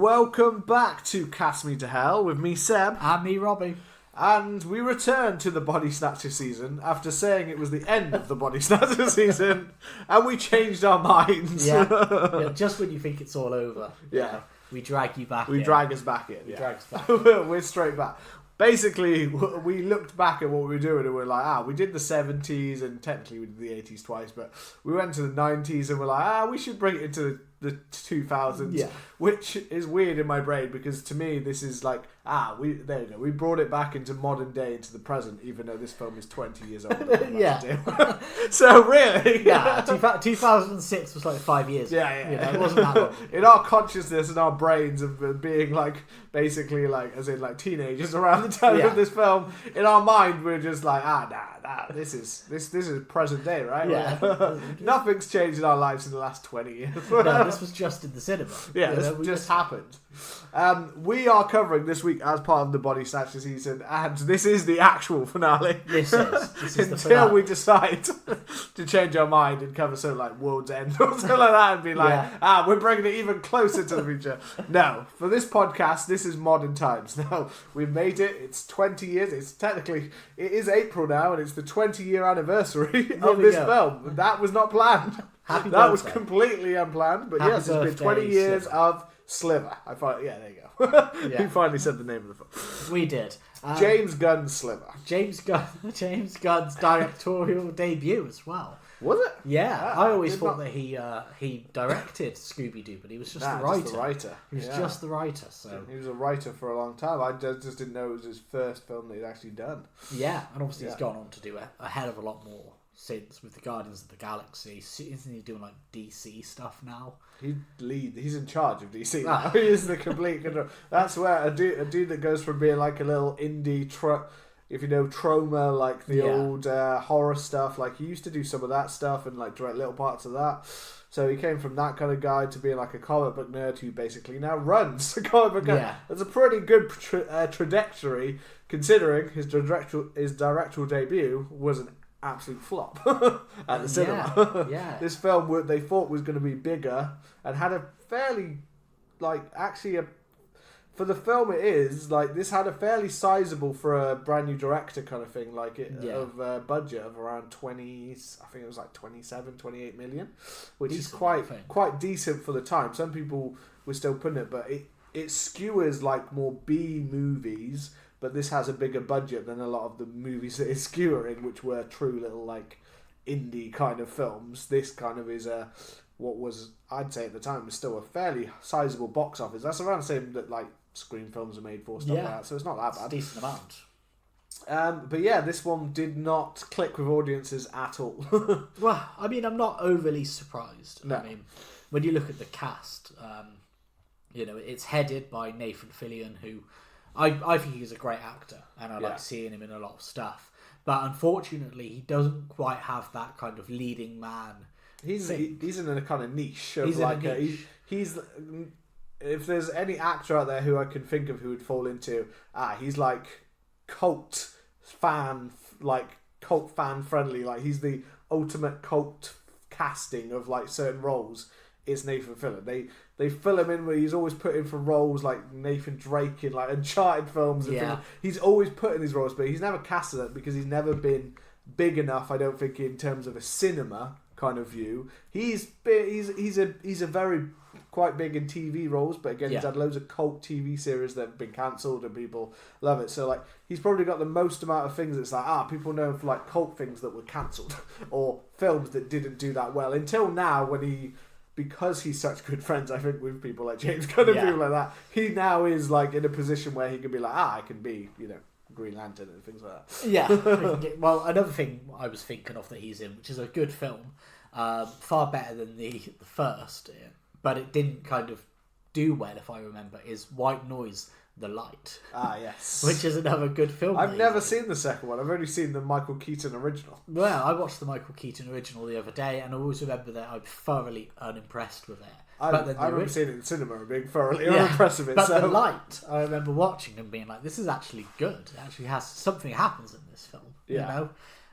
Welcome back to Cast Me to Hell with me, Seb. And me, Robbie. And we return to the Body Snatcher season after saying it was the end of the Body Snatcher season, and we changed our minds. Yeah, just when you think it's all over. Yeah. We drag you back in. We drag us back in. We yeah. drag us back We're straight back. Basically, we looked back at what we were doing and we're like, we did the 70s and technically we did the 80s twice, but we went to the 90s and we're like, we should bring it into the 2000s, which is weird in my brain because to me this is like, there you go. We brought it back into modern day, into the present, even though this film is 20 years old. Yeah. So really, 2006 was like 5 years. Yeah. You know, it wasn't that long. In our consciousness and our brains of being like basically like as in like teenagers around the time of this film, in our mind we're just like this is present day, right? Yeah. Nothing's changed in our lives in the last 20 years. No, this was just in the cinema. Yeah, this just happened. We are covering this week as part of the Body Snatcher season, and this is the actual finale. This is the Until finale. we decide to change our mind and cover something like World's End or something like that and be like, we're bringing it even closer to the future. No, for this podcast, this is modern times. No, we've made it. It's 20 years. It is April now, and it's the 20-year anniversary of this film. That was not planned. That was completely unplanned. But yes, it's been 20 years of Slither. There you go. We finally said the name of the film. We did. James Gunn's Slither. James Gunn's directorial debut as well. Was it? Yeah, I always thought that he directed Scooby-Doo, but he was just the writer. Just the writer. He was just the writer. So he was a writer for a long time. I just didn't know it was his first film that he'd actually done. Yeah, and obviously he's gone on to do a hell of a lot more since with the Guardians of the Galaxy. Isn't he doing like DC stuff now? He's in charge of DC now. He is the complete control. That's where a dude that goes from being like a little indie if you know Trauma, like the old horror stuff, like he used to do some of that stuff and like direct little parts of that. So he came from that kind of guy to being like a comic book nerd who basically now runs a comic book. Yeah. That's a pretty good trajectory considering his directorial debut was an absolute flop at the cinema. Yeah. This film they thought was going to be bigger and had a fairly for the film it is like this had a fairly sizable for a brand new director kind of thing of budget of around 20, I think it was like 27, 28 million, which is quite decent for the time. Some people were still putting it, but it skewers like more B movies. But this has a bigger budget than a lot of the movies that it's skewering, which were true little like indie kind of films. This kind of is what was, I'd say at the time, was still a fairly sizable box office. That's around the same that like Screen films are made for, stuff like that. So it's not that bad. It's a decent amount. But yeah, this one did not click with audiences at all. Well, I mean, I'm not overly surprised. No. I mean, when you look at the cast, it's headed by Nathan Fillion, who I think he's a great actor, and I like seeing him in a lot of stuff. But unfortunately, he doesn't quite have that kind of leading man. He's in a kind of niche. Of he's if there's any actor out there who I can think of who would fall into, he's like cult fan friendly. Like he's the ultimate cult casting of like certain roles. It's Nathan Fillion. They fill him in where he's always put in for roles like Nathan Drake in like Uncharted films. And he's always put in these roles, but he's never casted it because he's never been big enough. I don't think in terms of a cinema kind of view. He's a very quite big in TV roles, but again he's had loads of cult TV series that have been cancelled and people love it. So like he's probably got the most amount of things that's like people know him for like cult things that were cancelled or films that didn't do that well until now when because he's such good friends, I think, with people like James Gunn and people like that, he now is like in a position where he can be like, I can be, Green Lantern and things like that. Yeah. Well, another thing I was thinking of that he's in, which is a good film, far better than the first, but it didn't kind of do well, if I remember, is White Noise, The Light. Yes. Which is another good film. I've never seen the second one. I've only seen the Michael Keaton original. Well, I watched the Michael Keaton original the other day, and I always remember that I'm thoroughly unimpressed with it. I remember seeing it in the cinema and being thoroughly unimpressed with it. But The Light, I remember watching and being like, this is actually good. It actually has something happens in this film. You know?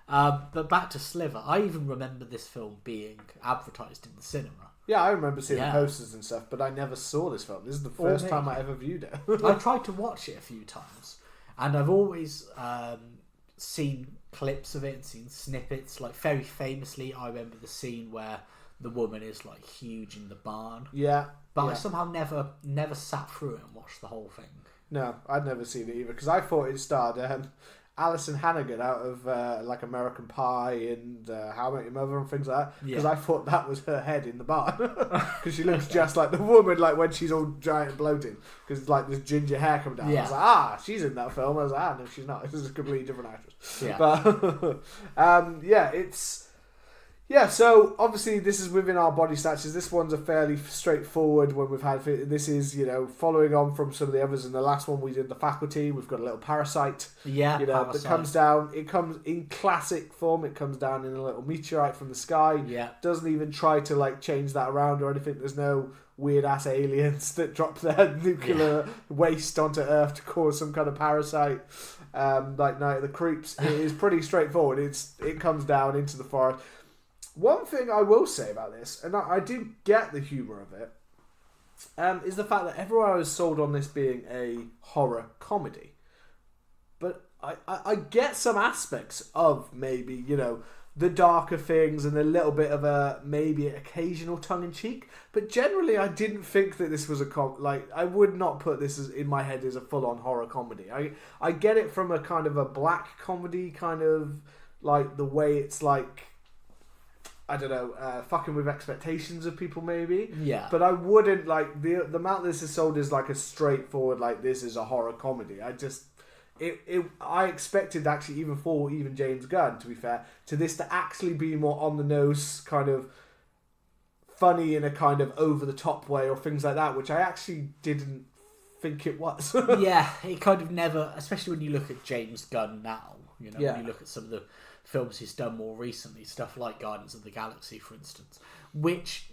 But back to Slither, I even remember this film being advertised in the cinema. Yeah, I remember seeing the posters and stuff, but I never saw this film. This is the first time I ever viewed it. I tried to watch it a few times, and I've always seen clips of it and seen snippets. Like, very famously, I remember the scene where the woman is like huge in the barn. Yeah. But I somehow never sat through it and watched the whole thing. No, I'd never seen it either, because I thought it starred Alison Hannigan out of like American Pie and How I Met Your Mother and things like that, because I thought that was her head in the barn, because she looks just like the woman, like when she's all giant and bloated, because it's like this ginger hair coming down. I was like, she's in that film. I was like, no, she's not. This is a completely different actress. Yeah. But it's. Yeah, so obviously this is within our Body Snatchers. This one's a fairly straightforward one we've had. This is, following on from some of the others. In the last one we did The Faculty. We've got a little parasite. Yeah, that comes down. It comes in classic form. It comes down in a little meteorite from the sky. Yeah. Doesn't even try to like change that around or anything. There's no weird ass aliens that drop their nuclear waste onto Earth to cause some kind of parasite. Like Night of the Creeps. It is pretty straightforward. It comes down into the forest. One thing I will say about this, and I do get the humour of it, is the fact that everyone was sold on this being a horror comedy. But I get some aspects of maybe, the darker things and a little bit of a maybe occasional tongue-in-cheek. But generally, I didn't think that this was I would not put this in my head as a full-on horror comedy. I get it from a kind of a black comedy, kind of like the way it's like, I don't know, fucking with expectations of people maybe. Yeah. But I wouldn't, like, the amount this is sold is like a straightforward, like, this is a horror comedy. I expected actually, even James Gunn, to be fair, to this to actually be more on the nose, kind of funny in a kind of over the top way or things like that, which I actually didn't think it was. Yeah, it kind of never, especially when you look at James Gunn now, when you look at some of the films he's done more recently, stuff like Guardians of the Galaxy, for instance, which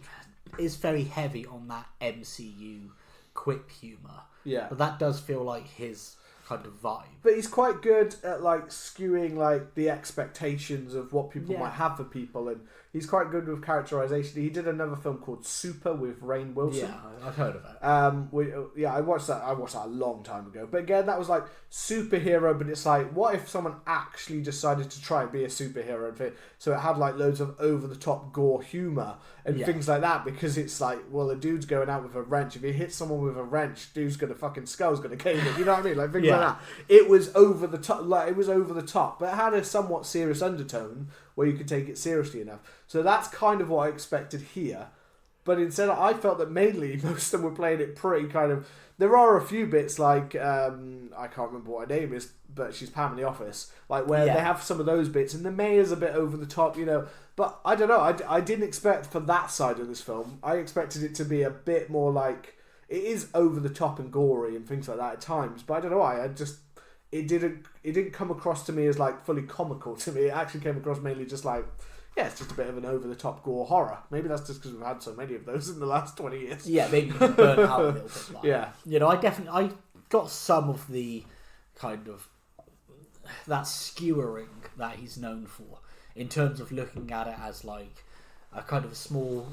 is very heavy on that MCU quip humour. Yeah. But that does feel like his kind of vibe. But he's quite good at like skewing like the expectations of what people might have for people, and he's quite good with characterization. He did another film called Super with Rainn Wilson. Yeah, I've heard of it. I watched that a long time ago. But again, that was like superhero, but it's like, what if someone actually decided to try and be a superhero? So it had like loads of over the top gore humor and things like that, because it's like, well, a dude's going out with a wrench. If he hits someone with a wrench, dude's gonna fucking skull's gonna cave in. You know what I mean? Like things like that. It was over the top, but it had a somewhat serious undertone where you could take it seriously enough. So that's kind of what I expected here. But instead, I felt that mainly most of them were playing it pretty kind of... There are a few bits like, I can't remember what her name is, but she's Pam in The Office, like where they have some of those bits, and the mayor's a bit over the top, But I don't know, I didn't expect for that side of this film. I expected it to be a bit more like... It is over the top and gory and things like that at times, but I don't know why. It didn't come across to me as like fully comical to me. It actually came across mainly just like, it's just a bit of an over the top gore horror. Maybe that's just because we've had so many of those in the last 20 years. Yeah, maybe you burnt out a little bit. Yeah. I got some of the kind of that skewering that he's known for in terms of looking at it as like a kind of a small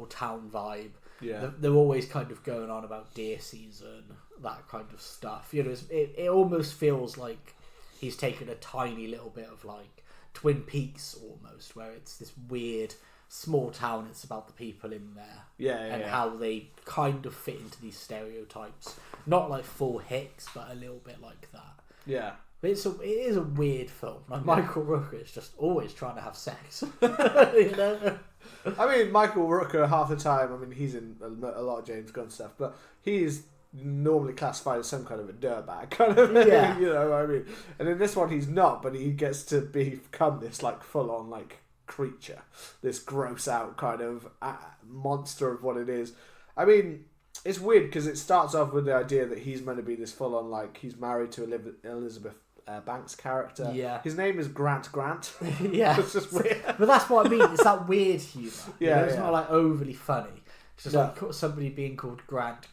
town vibe. Yeah. They're always kind of going on about deer season, that kind of stuff. It almost feels like he's taken a tiny little bit of like Twin Peaks almost, where it's this weird small town. It's about the people in there, and how they kind of fit into these stereotypes. Not like full hicks, but a little bit like that. Yeah. But it is a weird film. Like Michael Rooker is just always trying to have sex. I mean, Michael Rooker, half the time, he's in a lot of James Gunn stuff, but he's normally classified as some kind of a dirtbag, kind of thing, you know what I mean? And in this one, he's not, but he gets to become this, like, full-on, like, creature. This gross-out kind of monster of what it is. I mean, it's weird, because it starts off with the idea that he's meant to be this full-on, like, he's married to Elizabeth Banks character. Yeah. His name is Grant. Yeah. It's just weird. But that's what I mean. It's that weird humour. It's not like overly funny. It's just like somebody being called Grant.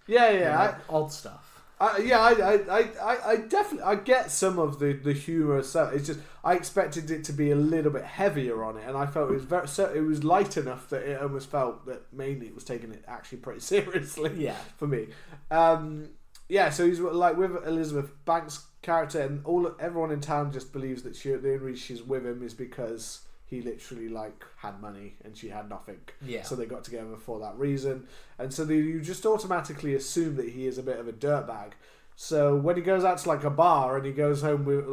Yeah. Odd stuff. I definitely get some of the humour. So it's just I expected it to be a little bit heavier on it, and I felt it was light enough that it almost felt that mainly it was taking it actually pretty seriously. Yeah, for me. So he's like with Elizabeth Banks' character, and everyone in town just believes that the only reason she's with him is because he literally like had money and she had nothing. Yeah. So they got together for that reason. And so you just automatically assume that he is a bit of a dirtbag. So when he goes out to like a bar and he goes home with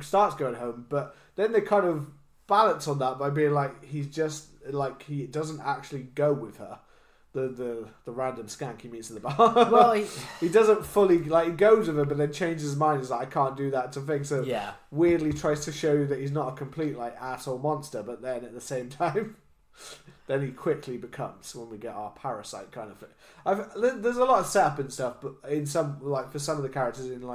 starts going home, but then they kind of balance on that by being like he's just like he doesn't actually go with her. The random skank he meets in the bar. Well, he doesn't fully he goes with her, but then changes his mind. He's like, I can't do that to thing. So weirdly tries to show you that he's not a complete asshole monster, but then at the same time, then he quickly becomes when we get our parasite kind of thing. There's a lot of setup and stuff, but in some for some of the characters in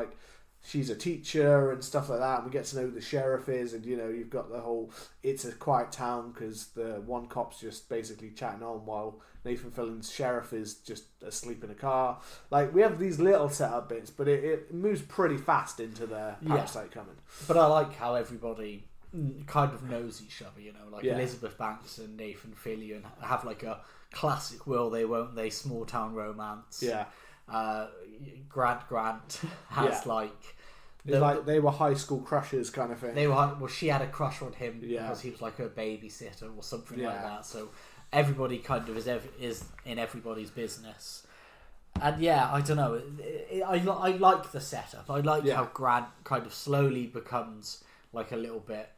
she's a teacher and stuff like that, and we get to know who the sheriff is, and you've got the whole it's a quiet town because the one cop's just basically chatting on while Nathan Fillion's sheriff is just asleep in a car. We have these little setup bits, but it moves pretty fast into the parasite coming. But I like how everybody kind of knows each other, Elizabeth Banks and Nathan Fillion have a classic will they won't they small town romance. Grant has they were high school crushes kind of thing. She had a crush on him because he was her babysitter or something like that. So everybody kind of is in everybody's business. And I don't know. I like the setup. I like how Grant kind of slowly becomes a little bit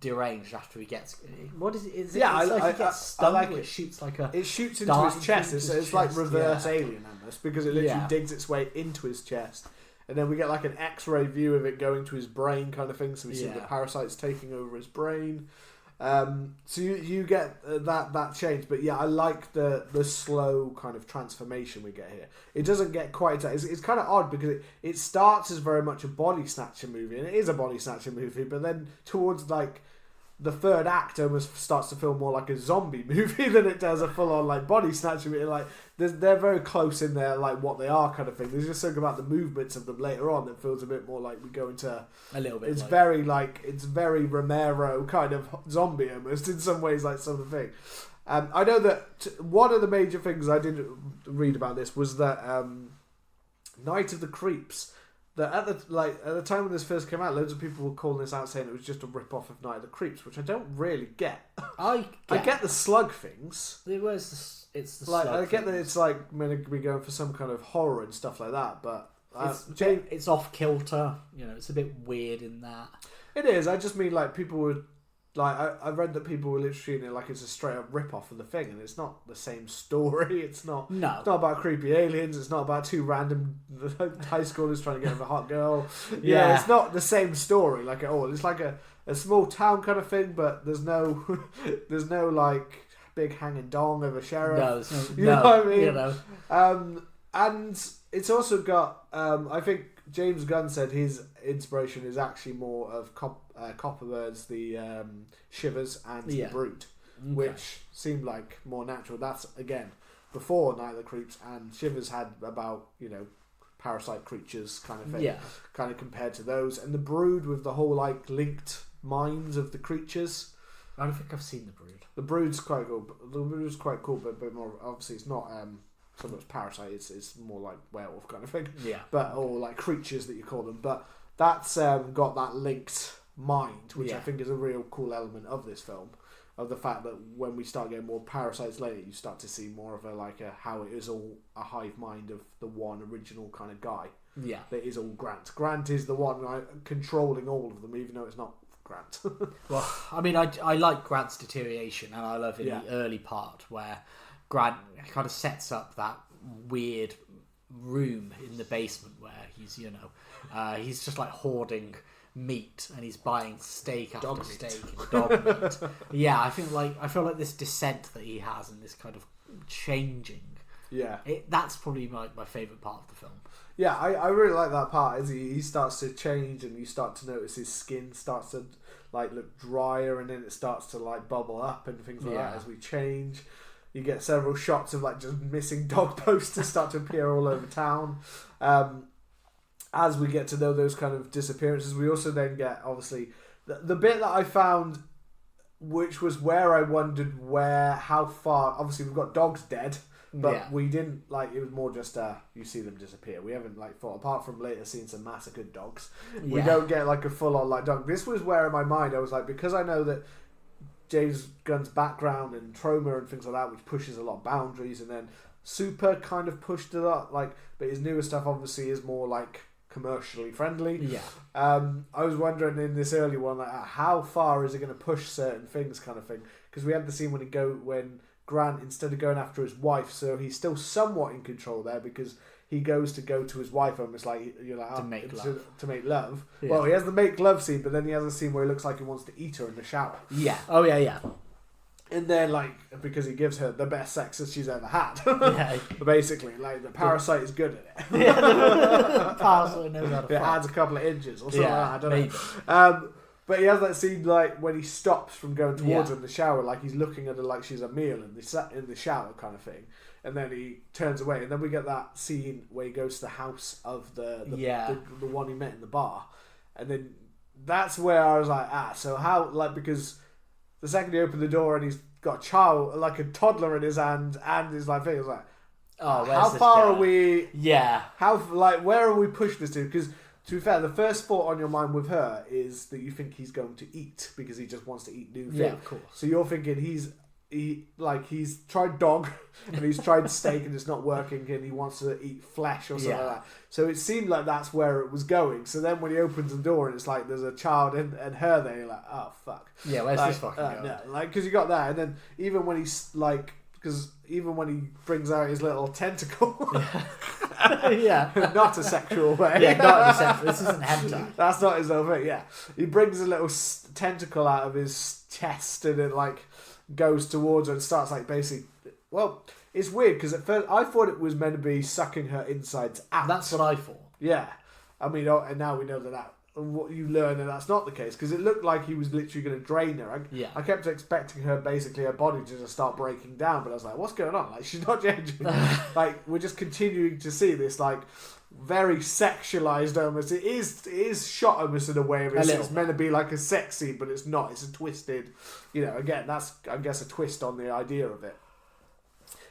deranged after he gets. What is it? He gets stung. It shoots it shoots into his chest. It's like reverse Alien almost because it literally digs its way into his chest, and then we get an X-ray view of it going to his brain kind of thing. So we see the parasites taking over his brain. So you get that change, but I like the slow kind of transformation we get here. It doesn't get quite. It's kind of odd because it starts as very much a Body Snatcher movie, and it is a Body Snatcher movie, but then towards the third act almost starts to feel more like a zombie movie than it does a full-on Body Snatcher movie. They're very close in their what they are kind of thing. There's just something about the movements of them later on that feels a bit more we go into a little bit. It's very Romero kind of zombie almost in some ways, some of the thing. I know that one of the major things I did read about this was that Night of the Creeps. That at the time when this first came out, loads of people were calling this out saying it was just a rip-off of Night of the Creeps, which I don't really get. I get the slug things. It's the slug I get that it's meant to be going for some kind of horror and stuff like that, but it's off-kilter. It's a bit weird in that. It is. I just mean people would. I read that people were literally treating it it's a straight up rip off of the thing, and it's not the same story. It's not. No. It's not about creepy aliens. It's not about two random high schoolers trying to get with a hot girl. It's not the same story at all. It's a small town kind of thing, but there's no big hanging dong of a sheriff. No, you know what I mean? And it's also got. I think James Gunn said his inspiration is actually more of Copperbird's The Shivers and The Brood, which seemed more natural. That's again before Night of the Creeps, and Shivers had about parasite creatures kind of thing, kind of compared to those, and The Brood with the whole linked minds of the creatures. I don't think I've seen The Brood. The Brood's quite cool. The Brood's quite cool, but more obviously it's not so much parasite. It's more like werewolf kind of thing. Or creatures that you call them. But that's got that linked mind, which I think is a real cool element of this film. Of the fact that when we start getting more parasites later, you start to see more of a how it is all a hive mind of the one original kind of guy. Yeah, that is all Grant. Grant is the one controlling all of them, even though it's not Grant. Well, I mean, I like Grant's deterioration, and I love in the early part where Grant kind of sets up that weird room in the basement where he's he's just hoarding meat, and he's buying steak after steak and dog meat. I feel like this descent that he has and this kind of changing. That's probably my favourite part of the film. I really like that part as he starts to change, and you start to notice his skin starts to look drier, and then it starts to bubble up and things like that as we change. You get several shots of like just missing dog posters start to appear all over town. As we get to know those kind of disappearances, we also then get, obviously, the bit that I found, which was where I wondered how far, obviously we've got dogs dead, but we didn't, like, it was more just, you see them disappear. We haven't, like, thought, apart from later seeing some massacred dogs, we don't get, like, a full-on, like, dog. This was where in my mind I was like, because I know that James Gunn's background and trauma and things like that, which pushes a lot of boundaries, and then Super kind of pushed it up, like, but his newer stuff obviously is more, like, commercially friendly. I was wondering in this early one, like, how far is it going to push certain things, kind of thing, because we had the scene when Grant, instead of going after his wife, so he's still somewhat in control there, because he goes to his wife almost like, you're like, to make love. Well, he has the make love scene, but then he has a scene where he looks like he wants to eat her in the shower. And then, like, because he gives her the best sex that she's ever had. Basically, like, the parasite is good at it. The parasite knows how to it adds a couple of inches or something like that, I don't know. But he has that scene, like, when he stops from going towards her in the shower, like, he's looking at her like she's a meal in the shower kind of thing. And then he turns away. And then we get that scene where he goes to the house of the one he met in the bar. And then that's where I was like, so how, like, because the second he opened the door and he's got a child, like a toddler in his hand, and his like thing, I was like, how far are we? How, like, where are we pushing this to? Because to be fair, the first thought on your mind with her is that you think he's going to eat because he just wants to eat new things. Yeah, of course. So you're thinking he's tried dog and he's tried steak and it's not working and he wants to eat flesh or something like that. So it seemed like that's where it was going. So then when he opens the door and it's like there's a child and her there, you're like, oh fuck. Yeah, where's this fucking going? No, like, because you got that, and then even when he's like, because even when he brings out his little tentacle, not a sexual way, not a sexual. This isn't hentai. That's not his own thing. Yeah, he brings a little tentacle out of his chest and it like goes towards her and starts like basically. Well, it's weird because at first I thought it was meant to be sucking her insides out. That's what I thought. Yeah, I mean, and now we know that what you learn that that's not the case because it looked like he was literally going to drain her. I kept expecting her her body to just start breaking down, but I was like, what's going on? Like, she's not changing. Like, we're just continuing to see this like very sexualized almost. It is shot almost in a way of it's meant to be like a sex scene, but it's not. It's a twisted, again, that's I guess a twist on the idea of it.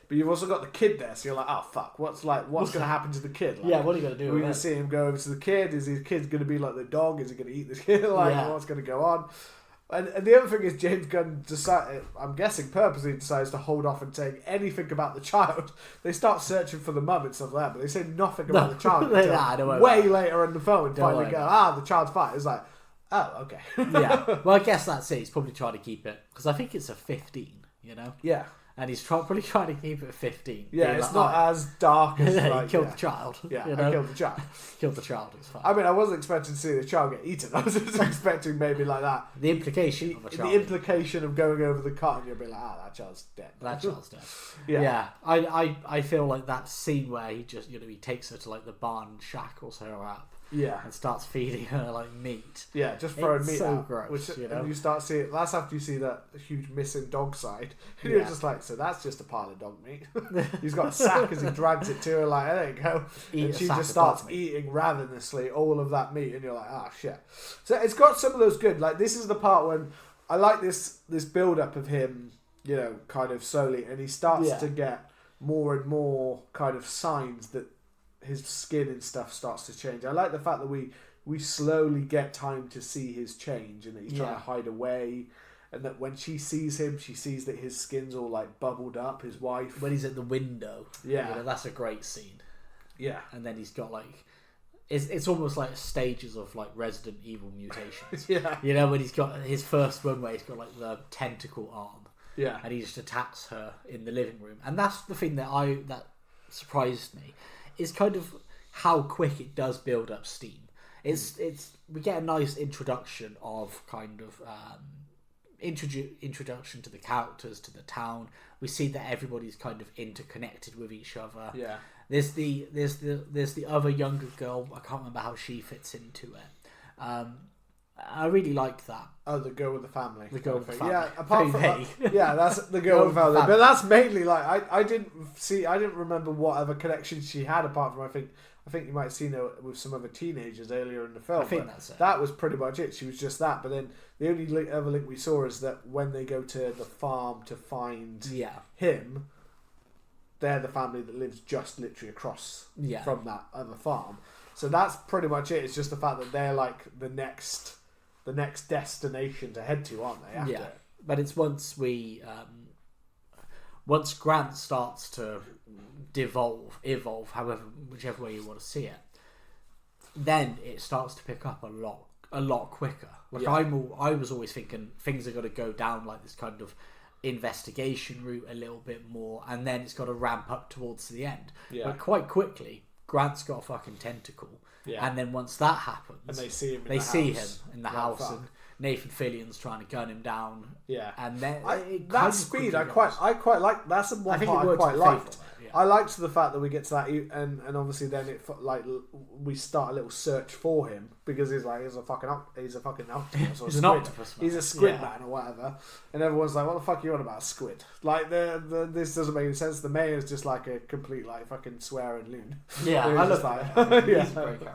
But you've also got the kid there, so you're like, oh fuck, what's going to happen to the kid? Like, what are you going to do? We're going to see him go over to the kid. Is his kid going to be like the dog? Is he going to eat this kid? What's going to go on? And the other thing is James Gunn I'm guessing purposely decides to hold off and saying anything about the child. They start searching for the mum and stuff like that, but they say nothing about the child until way later in the film and finally go, the child's fine. It's like, oh, okay. Well, I guess that's it. He's probably trying to keep it, because I think it's a 15, Yeah. And he's probably trying to keep it 15. Yeah, it's not as dark as he killed the child. Yeah, I killed the child. Killed the child, it's fine. I mean, I wasn't expecting to see the child get eaten. I was just expecting maybe like that. The implication of a child. The implication of going over the cut and you'll be like, that child's dead. That child's dead. Yeah. I feel like that scene where he just, he takes her to like the barn and shackles her up. Yeah. And starts feeding her like meat. Yeah, just throwing meat so out. Gross, and you start seeing, that's after you see that huge missing dog side. And you're just like, so that's just a pile of dog meat. He's got a sack as he drags it to her, like, there you go. And she just starts eating ravenously all of that meat. And you're like, shit. So it's got some of those good, like, this is the part when I like this build up of him, kind of slowly. And he starts to get more and more kind of signs that his skin and stuff starts to change. I like the fact that we slowly get time to see his change and that he's trying to hide away, and that when she sees him, she sees that his skin's all like bubbled up, his wife. When he's at the window. Yeah. That's a great scene. Yeah. And then he's got like, it's almost like stages of like Resident Evil mutations. When he's got his first one where he's got like the tentacle arm. Yeah. And he just attacks her in the living room. And that's the thing that surprised me. Is kind of how quick it does build up steam. We get a nice introduction of kind of introduction to the characters, to the town. We see that everybody's kind of interconnected with each other. Yeah. There's the other younger girl. I can't remember how she fits into it. I really like that. Oh, the girl with the family. The girl with the family. Yeah, apart from Hey. yeah, that's the girl with the family. But that's mainly like I didn't remember what other connections she had apart from I think you might have seen her with some other teenagers earlier in the film. I think that's it. That was pretty much it. She was just that. But then the only other link we saw is that when they go to the farm to find him, they're the family that lives just literally across from that other farm. So that's pretty much it. It's just the fact that they're like the next destination to head to, aren't they? After. But it's once Grant starts to evolve, whichever way you want to see it, then it starts to pick up a lot quicker. Like I was always thinking things are going to go down like this kind of investigation route a little bit more, and then it's got to ramp up towards the end. But quite quickly, Grant's got a fucking tentacle, and then once that happens, and they see him in the house, and Nathan Fillion's trying to gun him down. And then that speed, I quite like. That's the one part I quite liked. I liked the fact that we get to that, and obviously then it like we start a little search for him because he's a fucking octopus or he's an octopus man. He's a squid man or whatever, and everyone's like, "What the fuck are you on about, squid?" Like this doesn't make any sense. The mayor's just like a complete like fucking swearing loon. Yeah, I love that. He's a great character.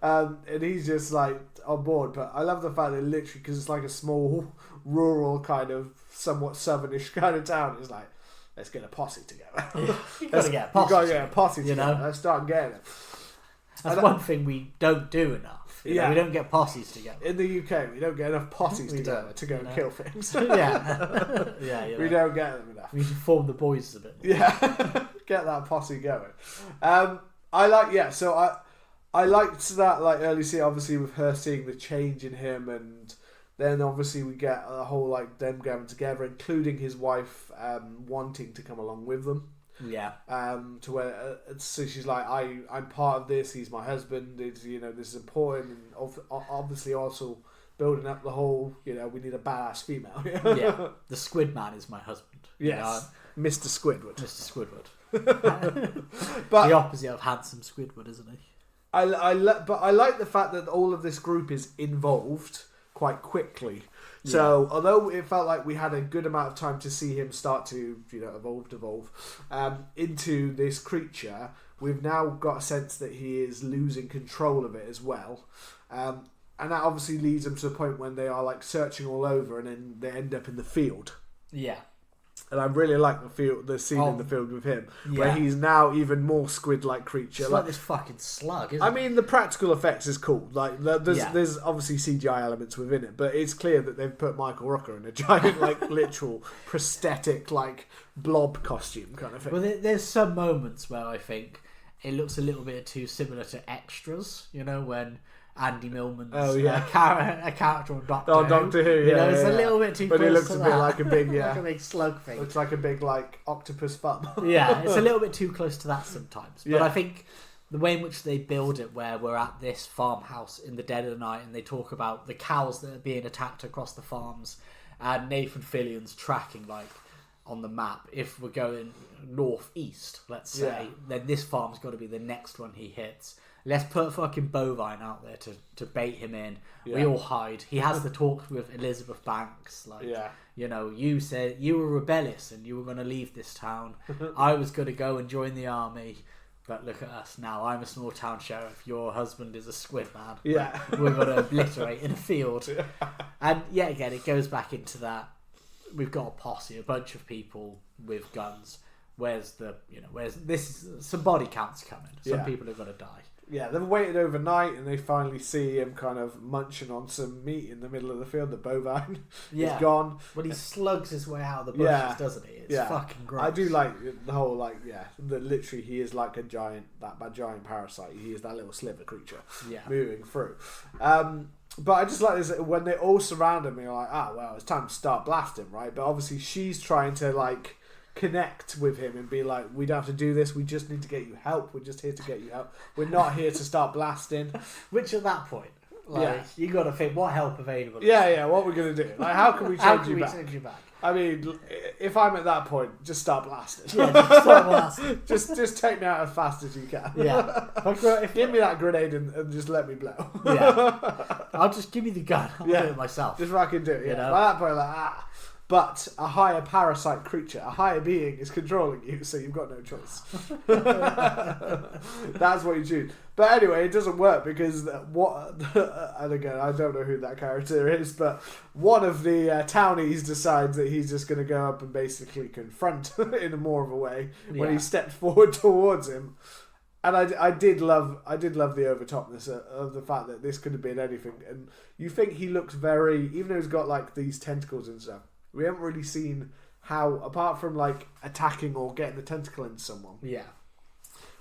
And he's just like on board. But I love the fact that literally because it's like a small rural kind of somewhat southernish kind of town. It's like, let's get a posse together. You've got to get a posse together. Let's start getting it. That's one thing we don't do enough. We don't get posses together. In the UK, we don't get enough posses together to go and kill things. We don't get them enough. We need to form the boys a bit more. Yeah, get that posse going. I liked that like early scene, obviously with her seeing the change in him, and then obviously we get a whole like them going together, including his wife wanting to come along with them. To where so she's like, I'm part of this. He's my husband. It's, this is important, and obviously also building up the whole. We need a badass female. The Squid Man is my husband. Yes, Mr. Squidward. Mr. Squidward. But the opposite of handsome Squidward, isn't he? But I like the fact that all of this group is involved quite quickly. So although it felt like we had a good amount of time to see him start to evolve into this creature, we've now got a sense that he is losing control of it as well, and that obviously leads them to the point when they are like searching all over, and then they end up in the field. And I really like the scene in the field with him, where he's now even more squid-like creature. It's like this fucking slug, isn't it? I mean, the practical effects is cool. Like, there's obviously CGI elements within it, but it's clear that they've put Michael Rooker in a giant, like, literal prosthetic, like, blob costume kind of thing. Well, there's some moments where I think it looks a little bit too similar to Extras, when Andy Millman's a character on Doctor Who. It's a little bit too close to that. But it looks a bit like a big, like a big slug thing. Looks like a big, like, octopus thumb. It's a little bit too close to that sometimes. But I think the way in which they build it, where we're at this farmhouse in the dead of the night, and they talk about the cows that are being attacked across the farms, and Nathan Fillion's tracking, like, on the map, if we're going northeast, let's say, then this farm's got to be the next one he hits. Let's put fucking bovine out there to bait him in. We all hide. He has the talk with Elizabeth Banks. Like, you said you were rebellious and you were going to leave this town. I was going to go and join the army. But look at us now. I'm a small town sheriff. Your husband is a squid man. We're going to obliterate in a field. And again, it goes back into that. We've got a posse, a bunch of people with guns. Where's some body counts coming. Some people are going to die. They've waited overnight and they finally see him kind of munching on some meat in the middle of the field. The bovine is gone. But he slugs his way out of the bushes, doesn't he? It's fucking gross. I do like the whole, that literally he is like a giant parasite. He is that little Slither creature moving through. But I just like this, when they all surround him, you're like, it's time to start blasting, right? But obviously she's trying to, like, connect with him and be like, we don't have to do this, we just need to get you help, we're just here to get you help, we're not here to start blasting. Which at that point, you got to think, what help available? What are we going to do? Like, how can we change you back? I mean, if I'm at that point, just start blasting. Just start blasting. just take me out as fast as you can. Give me that grenade and just let me blow. I'll just give me the gun. I'll do it myself. Just fucking do it. Yeah. You know? By that point, like But a higher parasite creature, a higher being is controlling you, so you've got no choice. That's what you choose. But anyway, it doesn't work because and again, I don't know who that character is, but one of the townies decides that he's just going to go up and basically confront in more of a way when he steps forward towards him. And I did love the overtopness of the fact that this could have been anything. And you think he looks even though he's got like these tentacles and stuff, we haven't really seen how, apart from like attacking or getting the tentacle into someone. Yeah.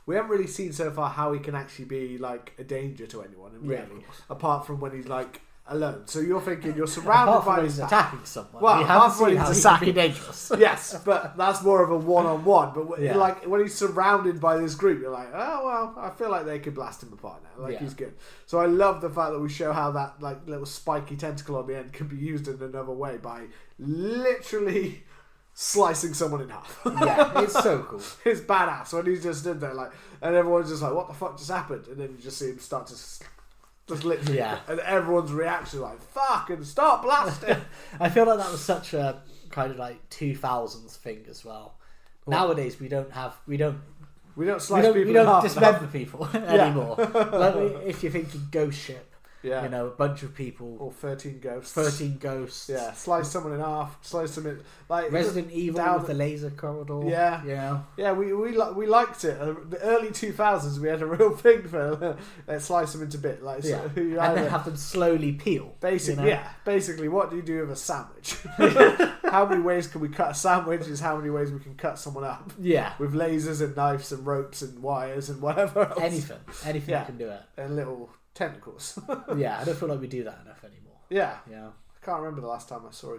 We haven't really seen so far how he can actually be like a danger to anyone, really. Apart from when he's like alone. So you're thinking you're surrounded by he's attacking someone. Well, apart from when he's attacking, dangerous. Yes, but that's more of a one-on-one. But like when he's surrounded by this group, you're like, oh well, I feel like they could blast him apart now. Like he's good. So I love the fact that we show how that like little spiky tentacle on the end can be used in another way by literally slicing someone in half. Yeah, it's so cool. It's badass when he's just stood there like, and everyone's just like, what the fuck just happened? And then you just see him start to just literally, and everyone's reaction like, fucking stop blasting. I feel like that was such a kind of like 2000s thing as well. Nowadays we don't slice people. We don't dismember people anymore. Like, if you're thinking ghost ship. Yeah. You know, a bunch of people. Or 13 ghosts. 13 ghosts. Yeah, slice someone in half, slice them in. Like Resident Evil with the laser corridor. Yeah. Yeah. Yeah, we liked it. The early 2000s, we had a real thing for slice them into bits. Like, and then have them slowly peel. Basically, you know? Basically, what do you do with a sandwich? How many ways can we cut a sandwich is how many ways we can cut someone up. Yeah. With lasers and knives and ropes and wires and whatever else. Anything can do it. And little tentacles. Yeah, I don't feel like we do that enough anymore. Yeah. I can't remember the last time I saw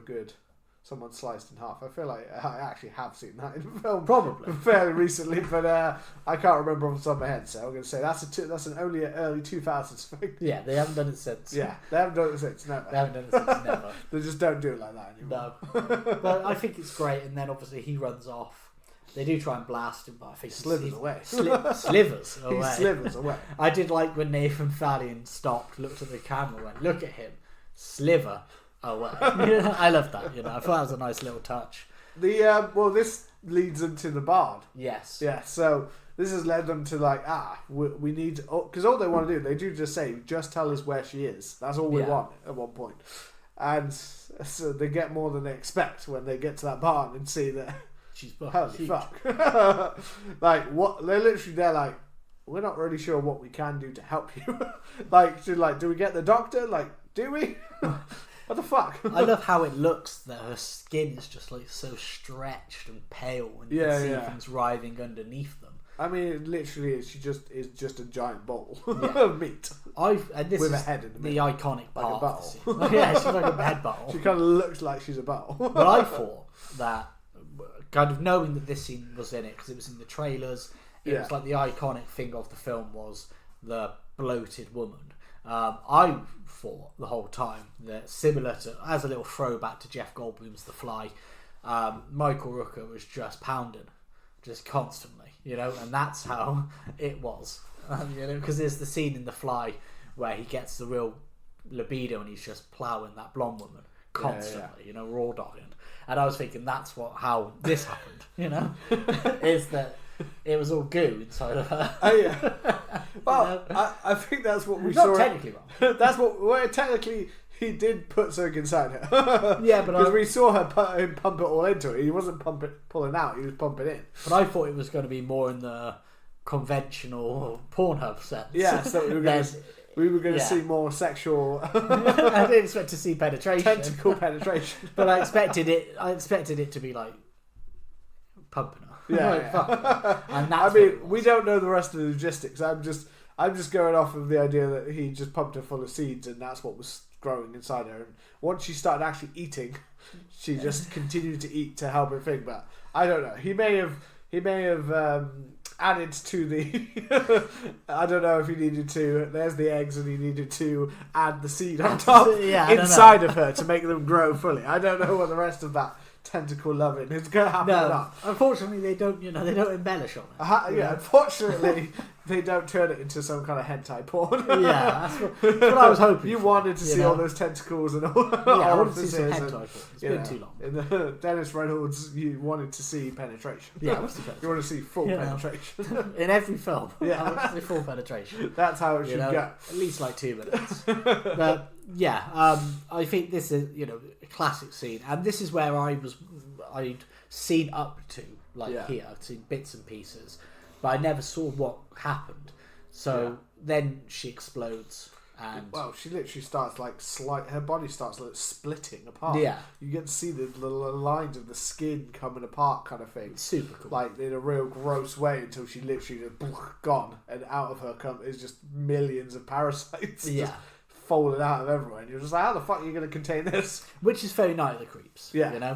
someone sliced in half. I feel like I actually have seen that in film, probably fairly recently, but I can't remember off the top of my head. So I'm going to say that's only an early 2000s thing. Yeah, they haven't done it since. Yeah, they haven't done it since. Never. They haven't done it since. Never. They just don't do it like that anymore. No, but I think it's great. And then obviously he runs off. They do try and blast him, but I think slithers away. Slivers away. He slivers away. I did like when Nathan Fillion stopped, looked at the camera, and went, "Look at him, sliver away." I love that. I thought that was a nice little touch. This leads them to the barn. Yes. Yeah. So this has led them to like, we need, because all they want to do, they do just say, just tell us where she is. That's all we want at one point, and so they get more than they expect when they get to that barn and see that. She's holy fuck. Like, what? They're like, we're not really sure what we can do to help you. Do we get the doctor? Like, do we? What the fuck? I love how it looks that her skin is just like so stretched and pale, and you can see things writhing underneath them. I mean, it literally is. She just is just a giant bowl of meat. With a head in the middle. The iconic part. Like a bowl. Yeah, she's like a head bowl. She kind of looks like she's a bowl. But I thought that, kind of knowing that this scene was in it, because it was in the trailers, it was like the iconic thing of the film was the bloated woman. I thought the whole time that, similar to, as a little throwback to Jeff Goldblum's The Fly, Michael Rooker was just pounding, just constantly, and that's how it was, because there's the scene in The Fly where he gets the real libido and he's just ploughing that blonde woman constantly, raw dogging. And I was thinking that's how this happened, is that it was all goo inside of her. Oh yeah. Well, I think that's what we saw. Not technically wrong. That's technically he did put something inside her. Yeah, but because we saw him pump it all into it. He wasn't pulling out. He was pumping in. But I thought it was going to be more in the conventional Pornhub sense. Yeah, so we were going to see more sexual. I didn't expect to see penetration. Tentacle penetration. But I expected it to be like pumping her. Yeah. And that's we don't know the rest of the logistics. I'm just going off of the idea that he just pumped her full of seeds and that's what was growing inside her. And once she started actually eating, she just continued to eat to help her thing. But I don't know. He may have added to the I don't know if he needed to, there's the eggs, and he needed to add the seed on top inside of her to make them grow fully. I don't know what the rest of that tentacle loving is going to happen. No, unfortunately, they don't. They don't embellish on it. Unfortunately, they don't turn it into some kind of hentai porn. Yeah, that's what I was hoping. You wanted to see all those tentacles and all. I wanted to see some hentai porn. It's been too long. In the Dennis Reynolds, you wanted to see penetration. Yeah, I wanted to see you want to see full penetration in every film. Yeah, I want to see full penetration. That's how it should go. At least like 2 minutes. But yeah, I think this is a classic scene, and this is where I'd seen up to here. I'd seen bits and pieces, but I never saw what happened. So then she explodes. And she literally starts her body starts splitting apart. Yeah, you get to see the lines of the skin coming apart, kind of thing. Super cool, in a real gross way, until she literally just gone, and out of her is just millions of parasites. Yeah, just falling out of everywhere. And you're just like, how the fuck are you going to contain this? Which is very Night of the Creeps. Yeah,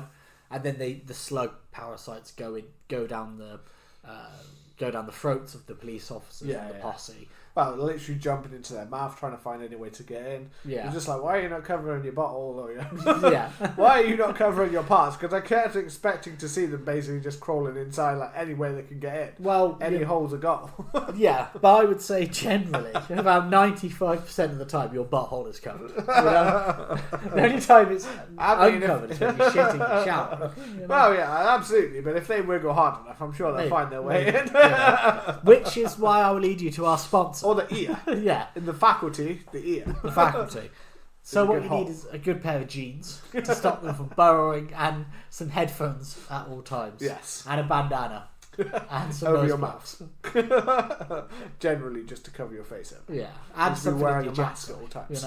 and then the slug parasites go down the throats of the police officers and the posse. Well, literally jumping into their mouth, trying to find any way to get in. Yeah. You're just like, why are you not covering your butthole? Or, yeah. Why are you not covering your parts? Because I kept expecting to see them basically just crawling inside, any way they can get in. Well, any hole's a goal. Yeah, but I would say generally, about 95% of the time, your butthole is covered. The only time it's uncovered is when you're shitting in the shower. Well, yeah, absolutely. But if they wiggle hard enough, I'm sure they'll find their way in. Which is why I will lead you to our sponsor. Or the ear. Yeah. In the faculty, the ear. The faculty. So what you need is a good pair of jeans to stop them from burrowing, and some headphones at all times. Yes. And a bandana. And some over your mouth. Generally, just to cover your face over. Yeah. And something wearing in your a mask at all times.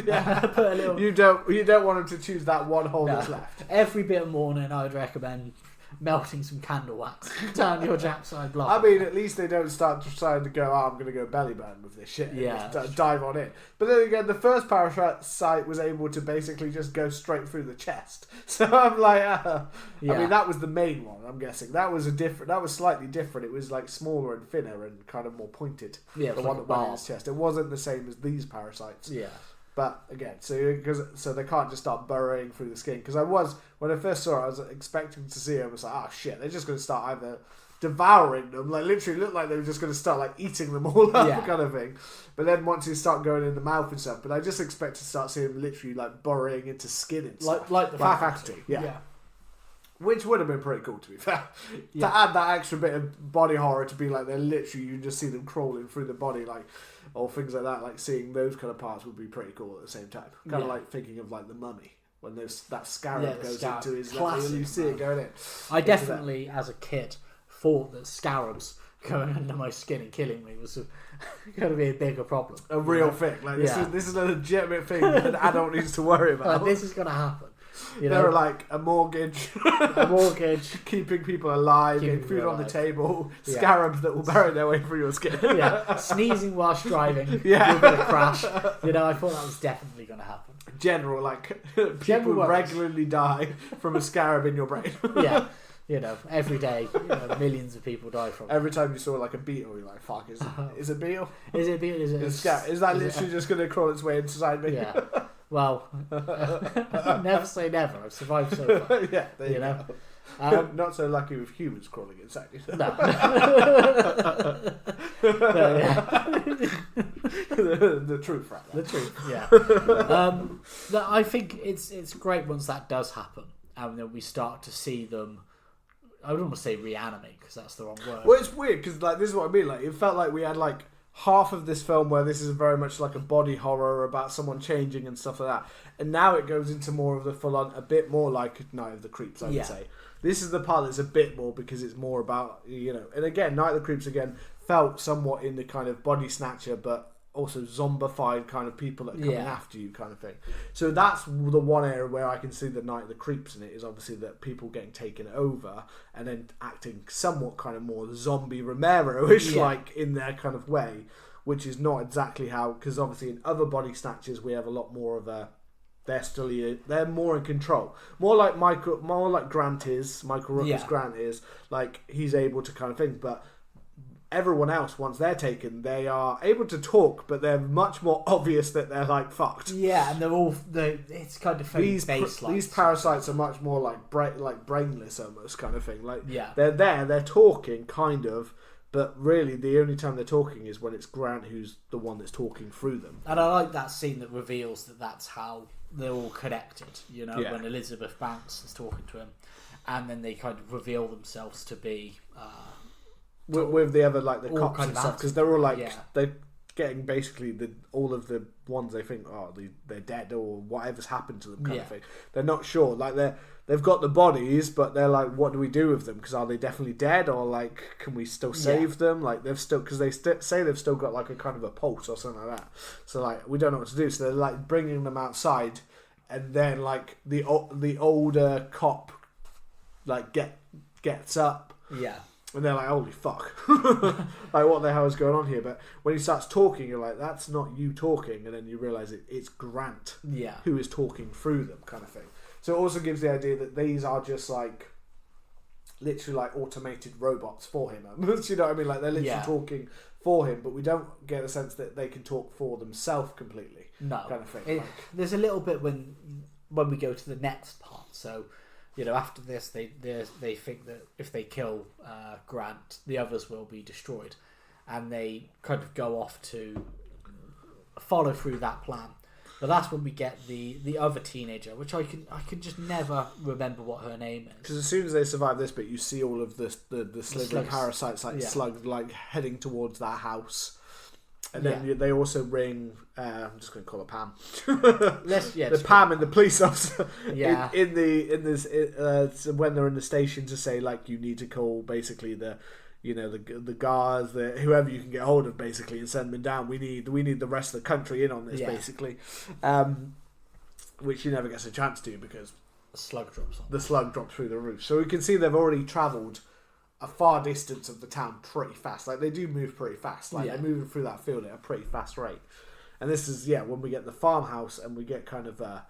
Yeah. Put a little... You don't want them to choose that one hole that's left. Every bit of morning, I would recommend melting some candle wax down your jackside block. I mean, at least they don't start trying to go, I'm going to go belly button with this shit. Yeah. Dive on in. But then again, the first parasite was able to basically just go straight through the chest. So I'm like, I mean, that was the main one, I'm guessing. That was slightly different. It was smaller and thinner and kind of more pointed. Yeah, the one that went in his chest. It wasn't the same as these parasites. Yeah. But again, so they can't just start burrowing through the skin. Because when I first saw it, I was expecting to see it. I was like, oh shit, they're just going to start either devouring them, literally looked like they were just going to start eating them all up, kind of thing. But then once you start going in the mouth and stuff, but I just expect to start seeing them literally burrowing into skin and stuff. Like the faculty. Yeah. Which would have been pretty cool, to be fair. To add that extra bit of body horror to be they're literally, you just see them crawling through the body, or things like that, seeing those kind of parts would be pretty cool at the same time. Kind of thinking of the mummy, when that scarab goes into his and you see it going in. I definitely, as a kid, thought that scarabs going under my skin and killing me was going to be a bigger problem. A real thing. This is a legitimate thing that an adult needs to worry about. This is going to happen. There are a mortgage, keeping people alive, getting food on the table, scarabs that will bury their way through your skin. Sneezing whilst driving, you're going to crash. I thought that was definitely going to happen. People regularly die from a scarab in your brain. Every day, millions of people die from it. Every time you saw a beetle, you're like, fuck, is it a beetle? Is it a beetle? Is that literally just going to crawl its way inside me? Yeah. Well, never say never. I've survived so far. Yeah, there you go. Not so lucky with humans crawling inside you. No. The truth, right? The truth, yeah. I think it's great once that does happen, and then we start to see them. I wouldn't want to say reanimate because that's the wrong word. Well, it's weird because this is what I mean. It felt like we had half of this film where this is very much a body horror about someone changing and stuff like that, and now it goes into more of the full-on, a bit more like Night of the Creeps, I would say. This is the part that's a bit more, because it's more about, and again, Night of the Creeps again felt somewhat in the kind of Body Snatcher, but also zombified kind of people that are coming after you kind of thing. So that's the one area where I can see the Night of the Creeps in it, is obviously that people getting taken over and then acting somewhat kind of more zombie Romero-ish, in their kind of way, which is not exactly how, because obviously in other Body Snatchers we have a lot more of a, they're more in control, more like Grant is, Michael Rooker's Grant is, he's able to kind of think, but everyone else, once they're taken, they are able to talk, but they're much more obvious that they're like fucked. Yeah, and it's kind of these parasites are much more like brainless almost kind of thing. Like they're talking kind of, but really the only time they're talking is when it's Grant who's the one that's talking through them. And I like that scene that reveals that that's how they're all connected. You know, when Elizabeth Banks is talking to him, and then they kind of reveal themselves to be. With the other like the cops and stuff, because they're all like they're getting basically all of the ones they think they're dead or whatever's happened to them kind of thing. They're not sure, like they've got the bodies, but they're like, what do we do with them? Because are they definitely dead, or like can we still save them? Like they've still, because they say they've still got like a kind of a pulse or something like that. So like we don't know what to do. So they're like bringing them outside, and then like the older cop like gets up. Yeah. And they're like, holy fuck. Like, what the hell is going on here? But when he starts talking, you're like, that's not you talking. And then you realise it's Grant who is talking through them kind of thing. So it also gives the idea that these are just like, literally like automated robots for him. You know what I mean? Like, they're literally talking for him, but we don't get a sense that they can talk for themselves completely. No. Kind of thing. There's a little bit when we go to the next part. So... You know, after this, they think that if they kill Grant, the others will be destroyed, and they kind of go off to follow through that plan. But that's when we get the other teenager, which I can just never remember what her name is. Because as soon as they survive this bit, you see all of the slithering parasites like slugs like heading towards that house. And then they also ring. I'm just going to call her Pam. The Pam and the police officer. In this when they're in the station to say like you need to call basically the guards, whoever you can get hold of basically, and send them down. We need the rest of the country in on this basically, which he never gets a chance to because the slug drops on. The slug drops through the roof. So we can see they've already travelled a far distance of the town pretty fast. Like they do move pretty fast. Like they're moving through that field at a pretty fast rate. And this is when we get the farmhouse and we get kind of a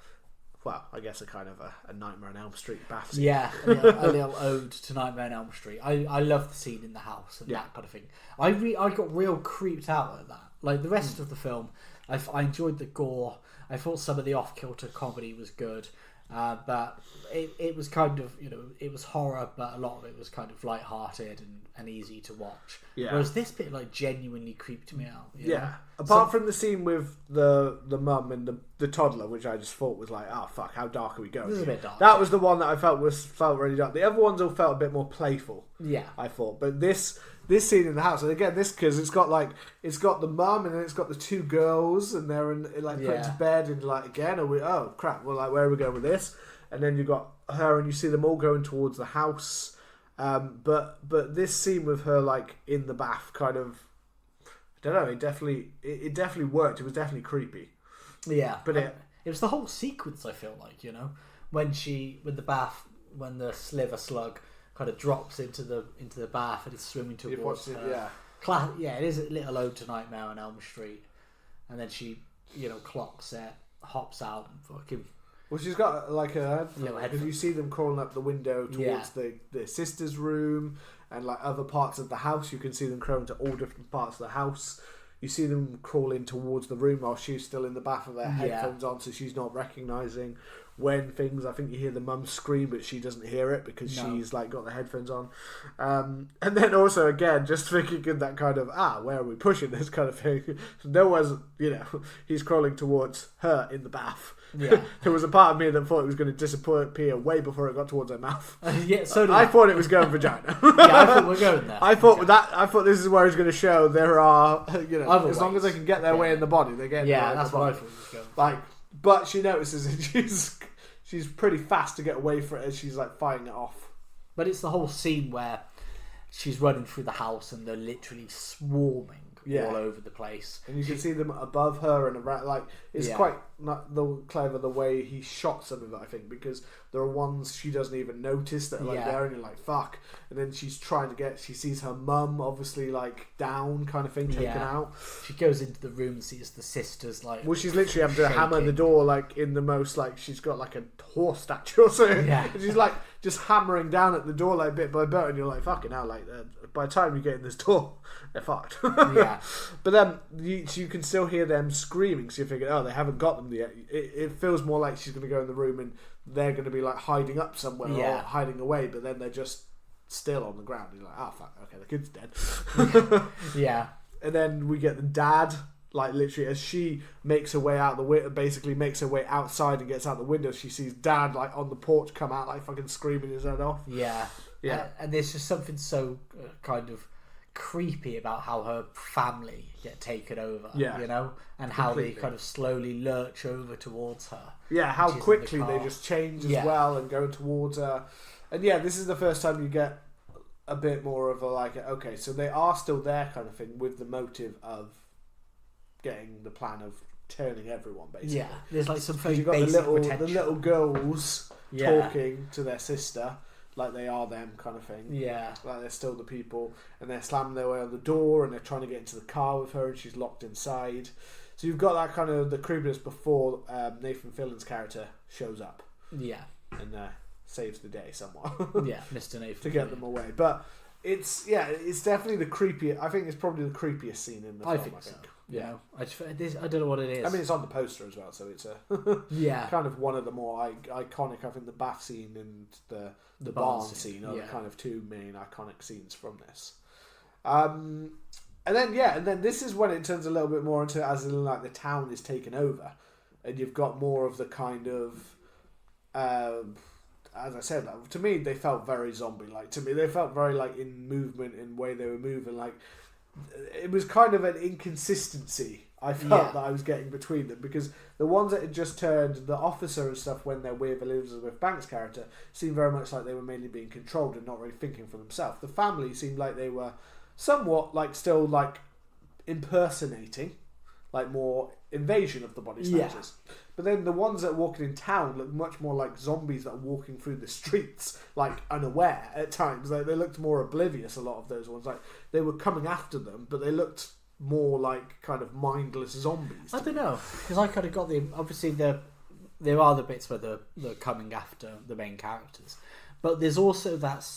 Nightmare on Elm Street bath scene. Yeah, a little ode to Nightmare on Elm Street. I love the scene in the house and that kind of thing. I got real creeped out at that. Like the rest of the film, I enjoyed the gore. I thought some of the off-kilter comedy was good. But it was kind of, it was horror, but a lot of it was kind of light-hearted and easy to watch. Yeah. Whereas this bit like genuinely creeped me out. You know? Apart from the scene with the mum and the toddler, which I just thought was like, oh fuck, how dark are we going? This is a bit dark. That was the one that I felt really dark. The other ones all felt a bit more playful. Yeah. I thought, but this scene in the house, and again, because it's got the mum and then it's got the two girls and they're put into bed and like again, oh crap, well like where are we going with this? And then you've got her and you see them all going towards the house, but this scene with her like in the bath kind of, I don't know, it definitely worked. It was definitely creepy. Yeah, but it was the whole sequence. I feel like when the Slither slug kind of drops into the bath and it's swimming towards her. It is a little ode to Nightmare on Elm Street, and then she clocks it, hops out and fucking. Well, she's got like a because you see them crawling up the window towards the sister's room and like other parts of the house. You can see them crawling to all different parts of the house. You see them crawling towards the room while she's still in the bath with her headphones on, so she's not recognising when things. I think you hear the mum scream, but she doesn't hear it because she's like got the headphones on. And then also again, just thinking in that kind of where are we pushing this kind of thing? No one's he's crawling towards her in the bath. Yeah. There was a part of me that thought it was going to disappear way before it got towards her mouth. So did I thought it was going vagina. I thought we're going there. I thought this is where he's going to show there are as long as they can get their way in the body, they get that's what I thought it was going. Like, but she notices and she's pretty fast to get away from it as she's like fighting it off. But it's the whole scene where she's running through the house and they're literally swarming all over the place, and you can see them above her and around. Like it's quite not clever the way he shot some of it. I think because there are ones she doesn't even notice that are like there, and you're like, fuck. And then she sees her mum obviously like down kind of thing, taken out. She goes into the room and sees the sisters like. Well, she's literally having to hammer the door like in the most like she's got like a horse statue or something. Yeah. And she's like just hammering down at the door like bit by bit, and you're like, fucking hell, like by the time you get in this door, they're fucked. Yeah. But then you can still hear them screaming, so you're thinking, oh, they haven't got them yet. It feels more like she's going to go in the room and they're going to be like hiding up somewhere or hiding away, but then they're just still on the ground. You're like, oh fuck, okay, the kid's dead. Yeah. And then we get the dad, like literally as she makes her way out the window, basically makes her way outside and gets out the window, she sees dad like on the porch come out like fucking screaming his head off. Yeah. Yeah. And there's just something so kind of creepy about how her family get taken over, you know, and how they kind of slowly lurch over towards her. Yeah, how quickly they just change as well and go towards her. And yeah, this is the first time you get a bit more of a like, okay, so they are still there kind of thing with the motive of getting the plan of turning everyone basically. Yeah, there's like some very you've got basic the little girls talking to their sister like they are them kind of thing. Yeah. Like they're still the people, and they're slamming their way on the door and they're trying to get into the car with her and she's locked inside. So you've got that kind of the creepiness before Nathan Fillion's character shows up. Yeah. And saves the day somewhat. Yeah, Mr. Nathan. To get them away. But it's definitely the creepiest. I think it's probably the creepiest scene in the film. I think. So. Yeah. I don't know what it is. I mean, it's on the poster as well, so it's kind of one of the more iconic. I think the bath scene and the barn scene are the kind of two main iconic scenes from this. And then this is when it turns a little bit more into as in like the town is taken over, and you've got more of the kind of. As I said, to me they felt very zombie-like. To me, they felt very like in movement, in the way they were moving. Like it was kind of an inconsistency I felt that I was getting between them, because the ones that had just turned the officer and stuff when they're with Elizabeth Banks' character seemed very much like they were mainly being controlled and not really thinking for themselves. The family seemed like they were somewhat like still like impersonating, like more invasion of the body snatchers. But then the ones that are walking in town look much more like zombies that are walking through the streets, like unaware at times. Like they looked more oblivious, a lot of those ones. Like they were coming after them, but they looked more like kind of mindless zombies. I don't know, because I kind of got obviously there are the bits where they're coming after the main characters, but there's also that,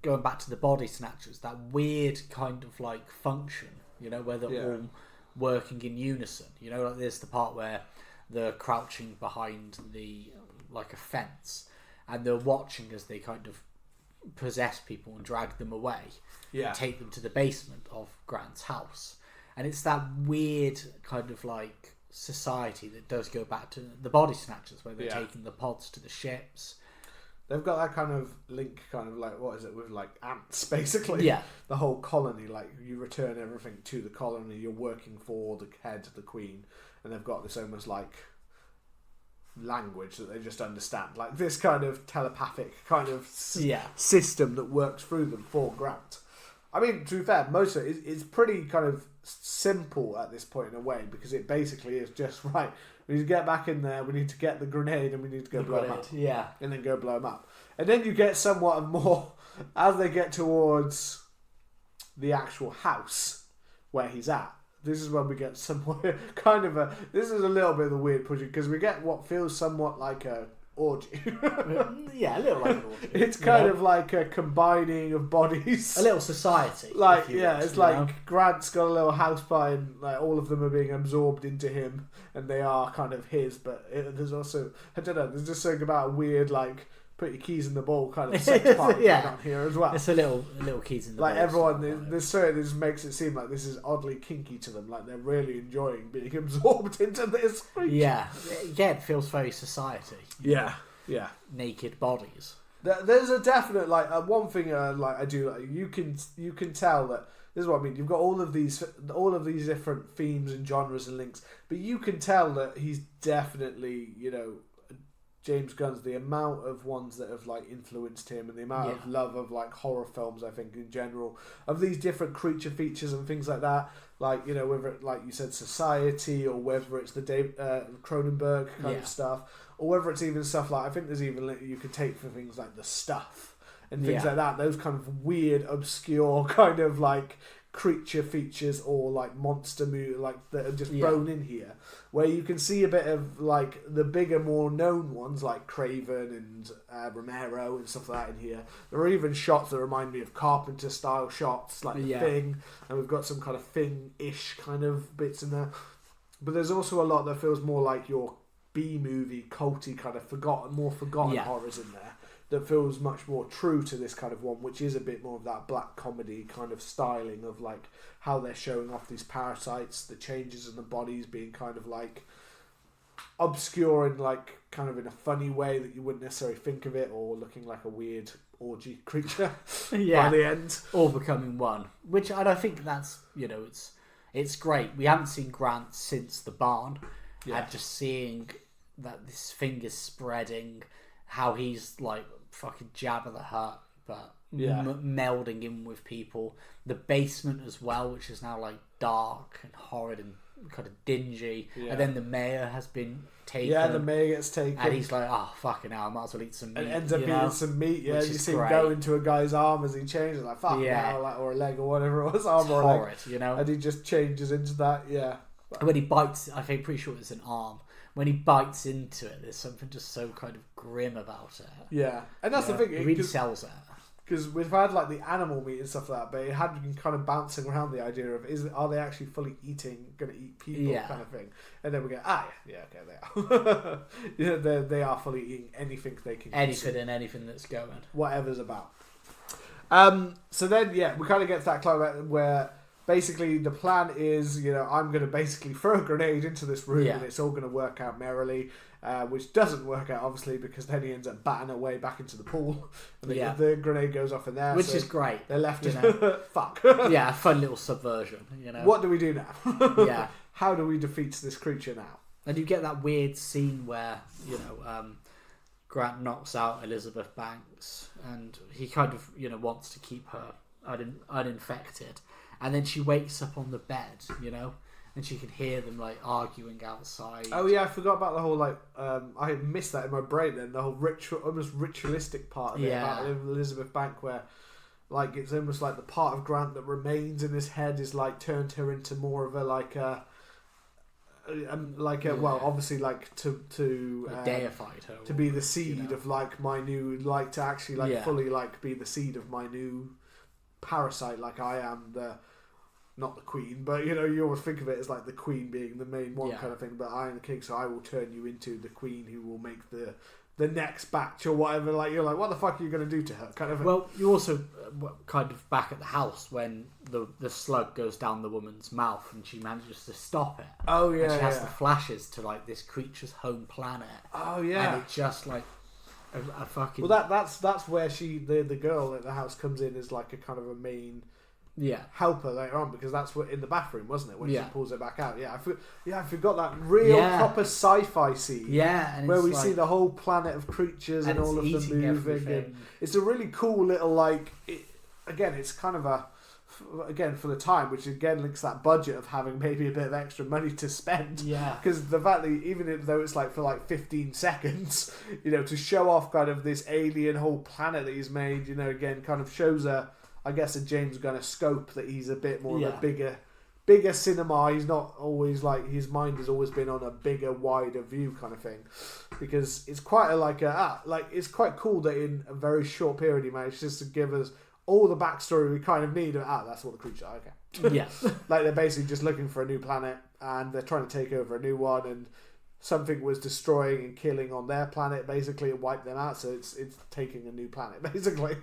going back to the body snatchers, that weird kind of like function, you know, where they're all working in unison. You know, like there's the part where they're crouching behind like a fence, and they're watching as they kind of possess people and drag them away, and take them to the basement of Grant's house. And it's that weird kind of like society that does go back to the body snatchers, where they're taking the pods to the ships. They've got that kind of link, kind of like, what is it, with like ants, basically. Yeah. The whole colony, like you return everything to the colony, you're working for the head, the queen, and they've got this almost like language that they just understand, like this kind of telepathic kind of system that works through them for Grant. I mean, to be fair, most of it is pretty kind of simple at this point in a way, because it basically is just, right, we need to get back in there, we need to get the grenade, and we need to go blow them up. Yeah. And then go blow them up. And then you get somewhat of more, as they get towards the actual house where he's at, this is when we get somewhat kind of this is a little bit of a weird pushing, because we get what feels somewhat like a orgy. Yeah, a little like an orgy. It's kind of like a combining of bodies. A little society. Like, it's like Grant's got a little house party, and like all of them are being absorbed into him, and they are kind of his, but there's also, I don't know, there's just something about a weird, like, put your keys in the bowl kind of sex party down here as well. It's a little keys in the bowl. Like everyone, this makes it seem like this is oddly kinky to them, like they're really enjoying being absorbed into this creature. Yeah, it feels very society. Yeah. Naked bodies. There's a definite, like, one thing like I do, like, you can tell that, this is what I mean, you've got all of these different themes and genres and links, but you can tell that he's definitely, you know, James Gunn's, the amount of ones that have like influenced him, and the amount of love of like horror films, I think in general, of these different creature features and things like that. Like, you know, whether it, like you said, Society, or whether it's the Dave Cronenberg kind of stuff, or whether it's even stuff like, I think there's even you could take for things like The Stuff and things like that. Those kind of weird, obscure kind of like creature features, or like monster movie like that are just thrown in here, where you can see a bit of like the bigger, more known ones like Craven and Romero and stuff like that in here. There are even shots that remind me of Carpenter style shots, like The Thing, and we've got some kind of Thing-ish kind of bits in there. But there's also a lot that feels more like your B-movie, culty kind of forgotten horrors in there, that feels much more true to this kind of one, which is a bit more of that black comedy kind of styling of like how they're showing off these parasites, the changes in the bodies being kind of like obscure and like kind of in a funny way that you wouldn't necessarily think of it, or looking like a weird orgy creature by the end, all becoming one. Which I think that's, you know, it's great. We haven't seen Grant since The Barn, and just seeing that this thing is spreading, how he's like fucking Jabba the Hutt, but melding in with people. The basement as well, which is now like dark and horrid and kind of dingy. And then the mayor has been taken. Yeah, the mayor gets taken. And he's like, oh, fucking hell, I might as well eat some meat. And ends up eating some meat, you see him go into a guy's arm as he changes, like, fuck now, like, or a leg or whatever it was, arm or horrid, leg. you know? And he just changes into that, When he bites, I think, pretty sure it's an arm. When he bites into it, there's something just so kind of grim about it. Yeah, and that's the thing. It really sells it. Because we've had like the animal meat and stuff like that, but it had been kind of bouncing around the idea of are they actually fully going to eat people kind of thing, and then we go they are. They are fully eating anything they can. Anything and anything that's going. Whatever's about. So then we kind of get to that climax where basically the plan is, I'm going to basically throw a grenade into this room and it's all going to work out merrily. Which doesn't work out, obviously, because then he ends up batting away back into the pool. And the grenade goes off in there. Which is great. They're left fuck. Yeah, a fun little subversion. What do we do now? How do we defeat this creature now? And you get that weird scene where, Grant knocks out Elizabeth Banks and he kind of, wants to keep her uninfected. And then she wakes up on the bed, and she can hear them like arguing outside. Oh yeah, I forgot about the whole I missed that in my brain. Then the whole almost ritualistic part of it about Elizabeth Bank, where like it's almost like the part of Grant that remains in his head is like turned her into more of a well, obviously like to deified her to be the seed of like my new to actually fully be the seed of my new parasite. Like I am not the queen, but you always think of it as like the queen being the main one kind of thing. But I am the king, so I will turn you into the queen who will make the next batch or whatever. Like you're like, what the fuck are you going to do to her? Kind of. Well, you also kind of back at the house when the slug goes down the woman's mouth and she manages to stop it. Oh yeah, and she has the flashes to like this creature's home planet. Oh yeah, and it's just like a fucking. Well, that's where the girl at the house comes in as like a kind of a main. Helper later on, because that's what in the bathroom, wasn't it, when she pulls it back out. I forgot that real proper sci-fi scene. And where we see the whole planet of creatures and all of them moving. And it's a really cool little it's kind of for the time, which again links that budget of having maybe a bit of extra money to spend. Because the fact that even though it's like for like 15 seconds, to show off kind of this alien whole planet that he's made, again kind of shows a James Gunn scope that he's a bit more of a bigger cinema. He's not always his mind has always been on a bigger, wider view kind of thing, because it's quite it's quite cool that in a very short period he managed just to give us all the backstory we kind of need. That's what the creature. Okay, they're basically just looking for a new planet and they're trying to take over a new one, and something was destroying and killing on their planet basically and wiped them out, so it's taking a new planet basically.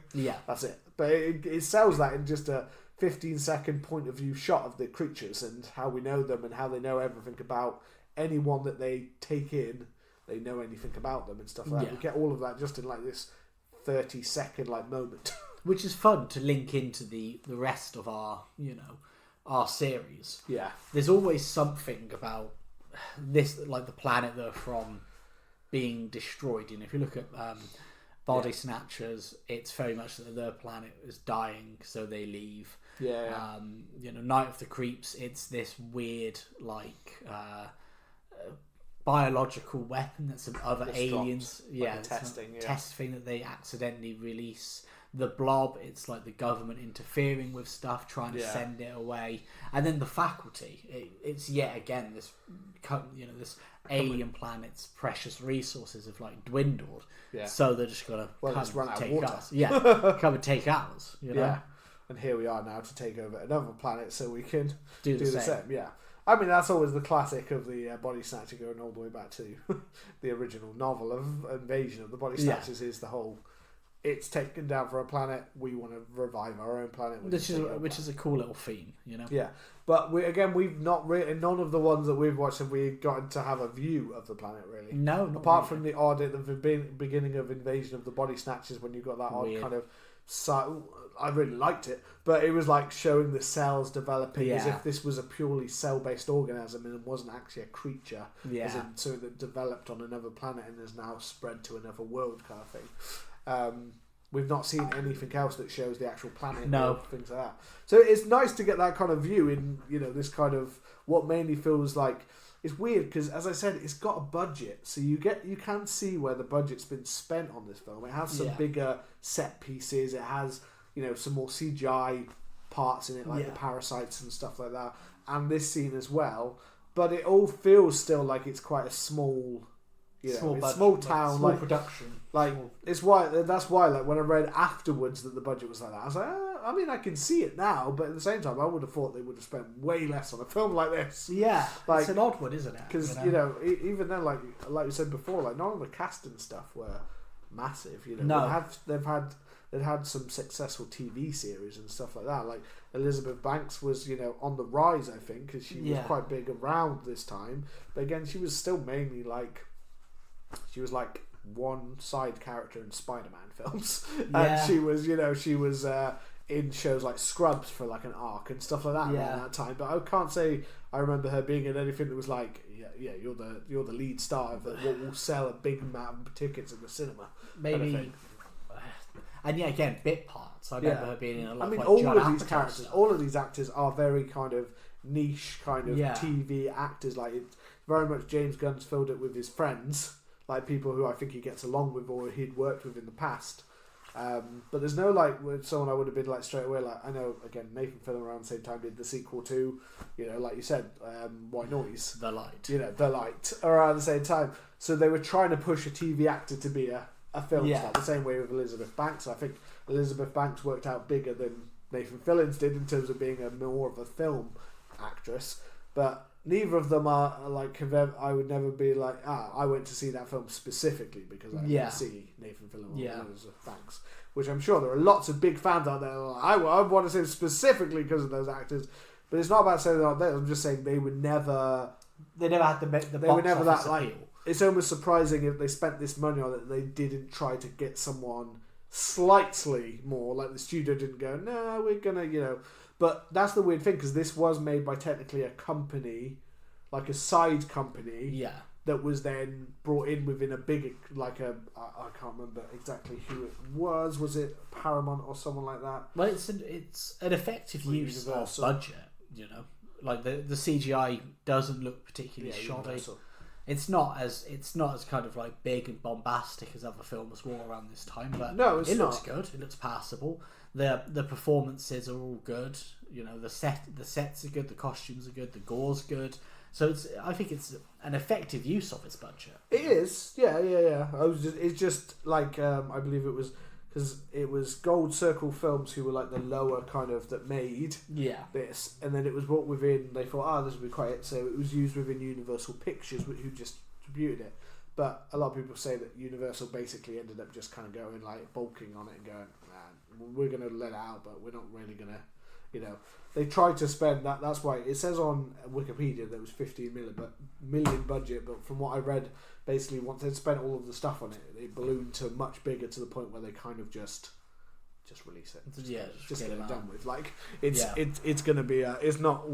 That's it. But it sells that in just a 15-second point of view shot of the creatures and how we know them and how they know everything about anyone that they take in. They know anything about them and stuff like that. We get all of that just in this 30-second moment. Which is fun to link into the rest of our series. There's always something about this, like the planet they're from, being destroyed. If you look at Body Snatchers, it's very much that their planet is dying, so they leave. Night of the Creeps, it's this weird biological weapon that some other aliens test thing that they accidentally release. The Blob, it's like the government interfering with stuff, trying to send it away. And then the Faculty, it's yet again this alien planet's precious resources have dwindled. So they're just gonna come and take ours. Come and take ours. And here we are now to take over another planet so we can do the same. I mean, that's always the classic of the Body Snatcher, going all the way back to the original novel of Invasion of the Body Snatchers. Is the whole, it's taken down for a planet, we want to revive our own planet. Which is a cool little theme, Yeah, but we've not really, none of the ones that we've watched have we gotten to have a view of the planet, really. No, apart from the odd at the beginning of Invasion of the Body Snatchers, when you got that odd kind of. So I really liked it, but it was showing the cells developing as if this was a purely cell-based organism and it wasn't actually a creature. So that developed on another planet and is now spread to another world, kind of thing. We've not seen anything else that shows the actual planet. Or things like that. So it's nice to get that kind of view in this kind of what mainly feels like. It's weird because, as I said, it's got a budget, so you can see where the budget's been spent on this film. It has some bigger set pieces. It has some more CGI parts in it, like the parasites and stuff like that, and this scene as well. But it all feels still like it's quite a small, small town, small production. That's why when I read afterwards that the budget was like that, I was like, I mean, I can see it now, but at the same time, I would have thought they would have spent way less on a film like this. Yeah, it's an odd one, isn't it? Because even then, like you said before, none of the cast and stuff were massive. They've had some successful TV series and stuff like that. Like Elizabeth Banks was on the rise, I think, because she was quite big around this time. But again, she was still mainly one side character in Spider-Man films, and she was in shows like Scrubs for an arc and stuff like that around that time. But I can't say I remember her being in anything that was you're the lead star of what will sell a big amount of tickets in the cinema. Maybe. Kind of thing. And again, bit parts. I remember her being in a lot. I mean, of all John of these Apatow characters, stuff. all of these actors are very kind of niche kind of TV actors. It's very much James Gunn's filled it with his friends, people who I think he gets along with or he'd worked with in the past. But there's no with someone I would have been straight away. I know again Nathan Fillion around the same time did the sequel to like you said, White Noise, The Light, The Light around the same time. So they were trying to push a TV actor to be a film star, the same way with Elizabeth Banks. I think Elizabeth Banks worked out bigger than Nathan Fillion did in terms of being more of a film actress, but neither of them are I would never be I went to see that film specifically because I went to see Nathan Fillion or Elizabeth Banks, which I'm sure there are lots of big fans out there I want to say specifically because of those actors. But it's not about saying they're not there. I'm just saying they were never had the they box were never office that appeal. It's almost surprising if they spent this money on it, they didn't try to get someone slightly more. The studio didn't go, no, we're gonna, But that's the weird thing, because this was made by technically a company, a side company, that was then brought in within a big, I can't remember exactly who it was. Was it Paramount or someone like that? Well, it's an effective use of budget. The CGI doesn't look particularly shoddy. Universal. It's not as kind of like big and bombastic as other films were around this time, but no, it looks good. It looks passable. The performances are all good. The sets are good. The costumes are good. The gore's good. So I think it's an effective use of its budget. It is, yeah. It's just I believe it was because it was Gold Circle Films who were the lower kind of that made this, and then it was brought within. They thought, this would be quite. So it was used within Universal Pictures, who just distributed it. But a lot of people say that Universal basically ended up just kind of going bulking on it and going, we're going to let it out, but we're not really going to. They tried to spend that. That's why it says on Wikipedia there was 15 million budget, but from what I read, basically once they'd spent all of the stuff on it, it ballooned to much bigger, to the point where they kind of just release it. Just get it done with. It's going to be it's not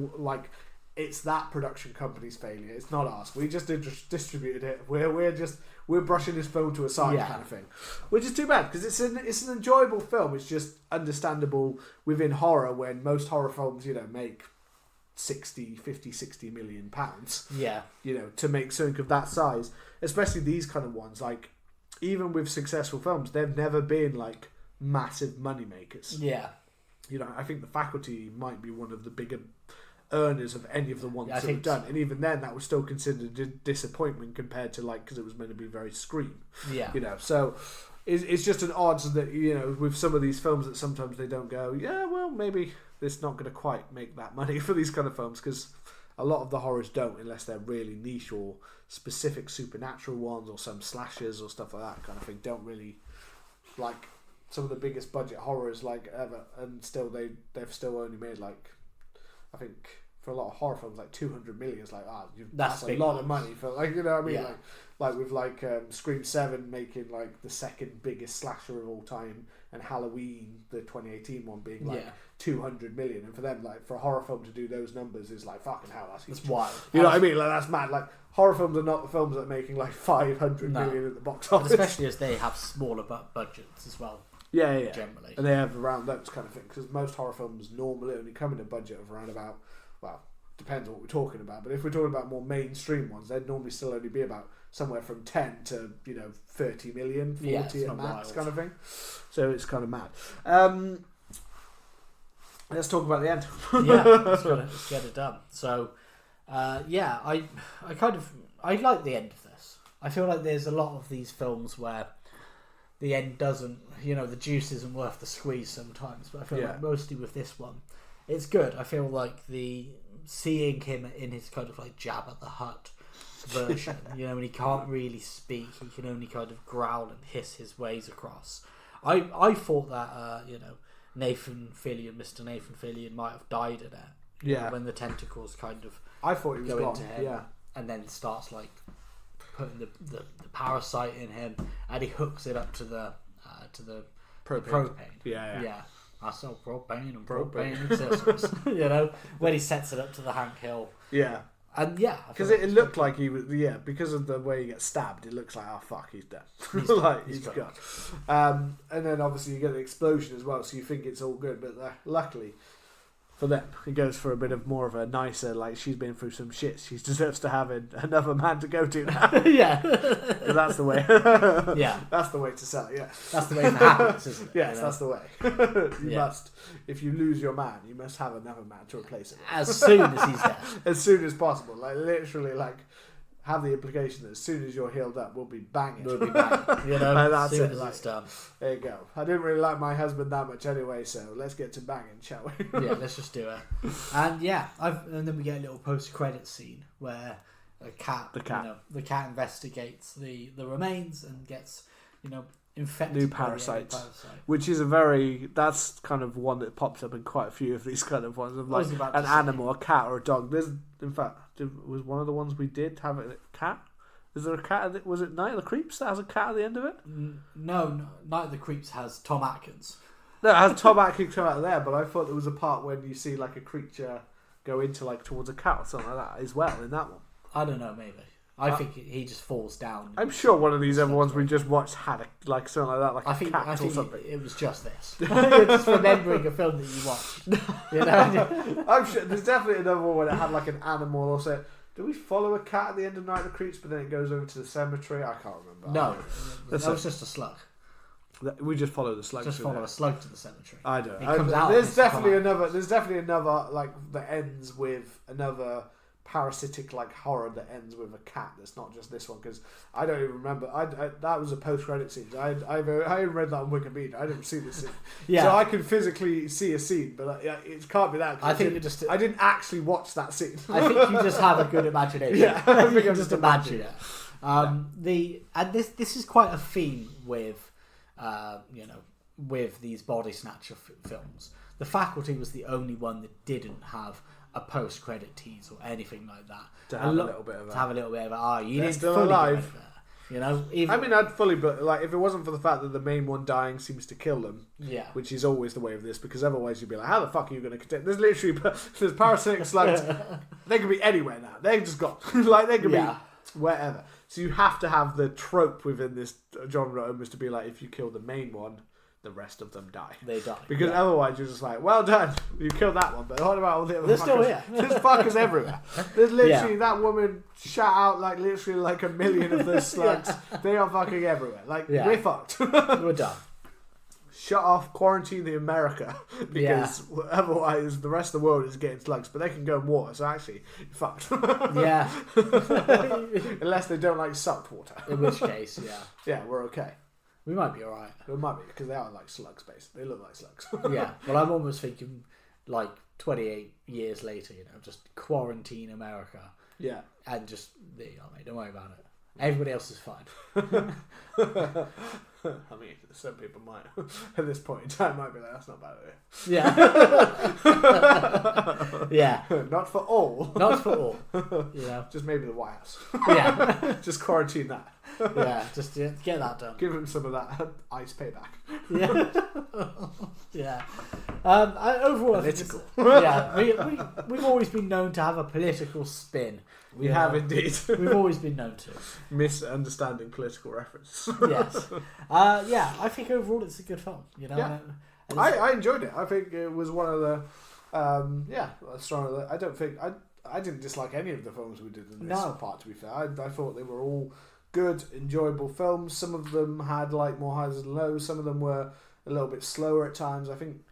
it's that production company's failure. It's not us. We just distributed it. We're brushing this film to a side kind of thing, which is too bad because it's an enjoyable film. It's just understandable within horror when most horror films, make 50, 60 million pounds. Yeah. To make something of that size, especially these kind of ones, like even with successful films, they've never been like massive money makers. Yeah. I think The Faculty might be one of the bigger earners of any of the ones that we've done, and even then that was still considered a disappointment compared to because it was meant to be very Scream. Yeah. So it's just an odds that with some of these films that sometimes they don't go, well, maybe it's not going to quite make that money for these kind of films, because a lot of the horrors don't, unless they're really niche or specific supernatural ones or some slashers or stuff like that kind of thing, don't really like some of the biggest budget horrors like ever, and still they've still only made I think for a lot of horror films 200 million is that's a lot of money for what I mean. Yeah. With Scream 7 making the second biggest slasher of all time, and Halloween, the 2018 one, being 200 million, and for them for a horror film to do those numbers is fucking hell, that's wild. What I mean? That's mad. Horror films are not the films that are making 500 million at the box office, especially as they have smaller budgets as well. Yeah. Generally, and they have around those kind of things, because most horror films normally only come in a budget of around about, depends on what we're talking about, but if we're talking about more mainstream ones, they'd normally still only be about somewhere from 10 to 30 million, 40 at max, kind of thing. So it's kind of mad. Let's talk about the end. Let's get it done. So I like the end of this. I feel like there's a lot of these films where the end doesn't, the juice isn't worth the squeeze sometimes, but I feel like mostly with this one, it's good. I feel like seeing him in his kind of Jabba the Hutt version, when he can't really speak, he can only kind of growl and hiss his ways across. I thought that, Nathan Fillion might have died in it. When the tentacles kind of I thought he was gone. Into him, and then starts putting the parasite in him, and he hooks it up to the propane. Yeah. I saw propane and propane accessories. When he sets it up to the Hank Hill. Yeah. And because it looked like he was, because of the way he gets stabbed, it looks like, oh fuck, he's dead. He's gone. And then obviously you get the explosion as well, so you think it's all good, but luckily for them, he goes for a bit of more of a nicer, she's been through some shit, she deserves to have another man to go to now. Because that's the way. That's the way to sell it. That's the way it happens, isn't it? Yes, that's the way. You must, if you lose your man, you must have another man to replace him as soon as he's dead. As soon as possible, literally, have the implication that as soon as you're healed up, we'll be banging. That's as soon it. as it's done. There you go. I didn't really like my husband that much anyway, so let's get to banging, shall we? Let's just do it. And and then we get a little post-credit scene where the cat investigates the remains and gets infected new parasites, which is that's kind of one that pops up in quite a few of these kind of ones of an animal, a cat or a dog. There's, in fact, was one of the ones we did have a cat. Is there a cat? Was it Night of the Creeps that has a cat at the end of it? No, Night of the Creeps has Tom Atkins. No, it has Tom Atkins come out of there, but I thought there was a part when you see a creature go into towards a cat or something like that as well in that one. I don't know, maybe. I think he just falls down. I'm sure one of these other ones we just watched had something like that, a cat or something. It was just this. You're just remembering a film that you watched. I'm sure there's definitely another one where it had an animal or something. Do we follow a cat at the end of Night of the Creeps, but then it goes over to the cemetery? I can't remember. No, that was just a slug. We just follow the slug. Just follow a slug to the cemetery. I don't. There's definitely another that ends with another parasitic horror that ends with a cat. That's not just this one, because I don't even remember. That was a post-credit scene. I read that on Wikipedia. I didn't see the scene. So I can physically see a scene, but it can't be that. I didn't actually watch that scene. I think you just have a good imagination. I think you just imagine it. This is quite a theme with with these Body Snatcher films. The Faculty was the only one that didn't have a post-credit tease or anything like that. To have a little bit of it. You didn't still fully alive. You know, I mean, I'd fully, but like, if it wasn't for the fact that the main one dying seems to kill them, which is always the way of this, because otherwise you'd be like, how the fuck are you going to contain? There's literally there's parasitic slugs. They can be anywhere now. They just got like they can be wherever. So you have to have the trope within this genre almost to be like, if you kill the main one, the rest of them die. They die. Because otherwise you're just like, well done, you killed that one, but what about all the other They're still here. There's fuckers everywhere. There's literally that woman shot out like literally like 1 million of those slugs. They are fucking everywhere. Like, we're fucked. We're done. Shut off, quarantine the America, because otherwise the rest of the world is getting slugs, but they can go in water, so actually, you're fucked. Yeah. Unless they don't like salt water. In which case, yeah, we're okay. We might be alright. We might be, because they are like slugs, basically. They look like slugs. Yeah. Well, I'm almost thinking, like, 28 years later, you know, just quarantine America. Yeah. And just, there you go, mate. Don't worry about it. Everybody else is fine. I mean, some people might, at this point in time, might be like, that's not bad idea. Yeah. Not for all. Not for all. You know. Just maybe the White House. Yeah. Just quarantine that. Yeah, just get that done. Give him some of that ice payback. Yeah. Yeah. Overall, political. We've always been known to have a political spin. We have indeed. We've always been known to. Misunderstanding political reference. Yes. I think overall it's a good film. You know. Yeah. I enjoyed it. I think it was one of the strong. I don't think I didn't dislike any of the films we did in this part. To be fair, I thought they were all good, enjoyable films. Some of them had like more highs and lows. Some of them were a little bit slower at times. I think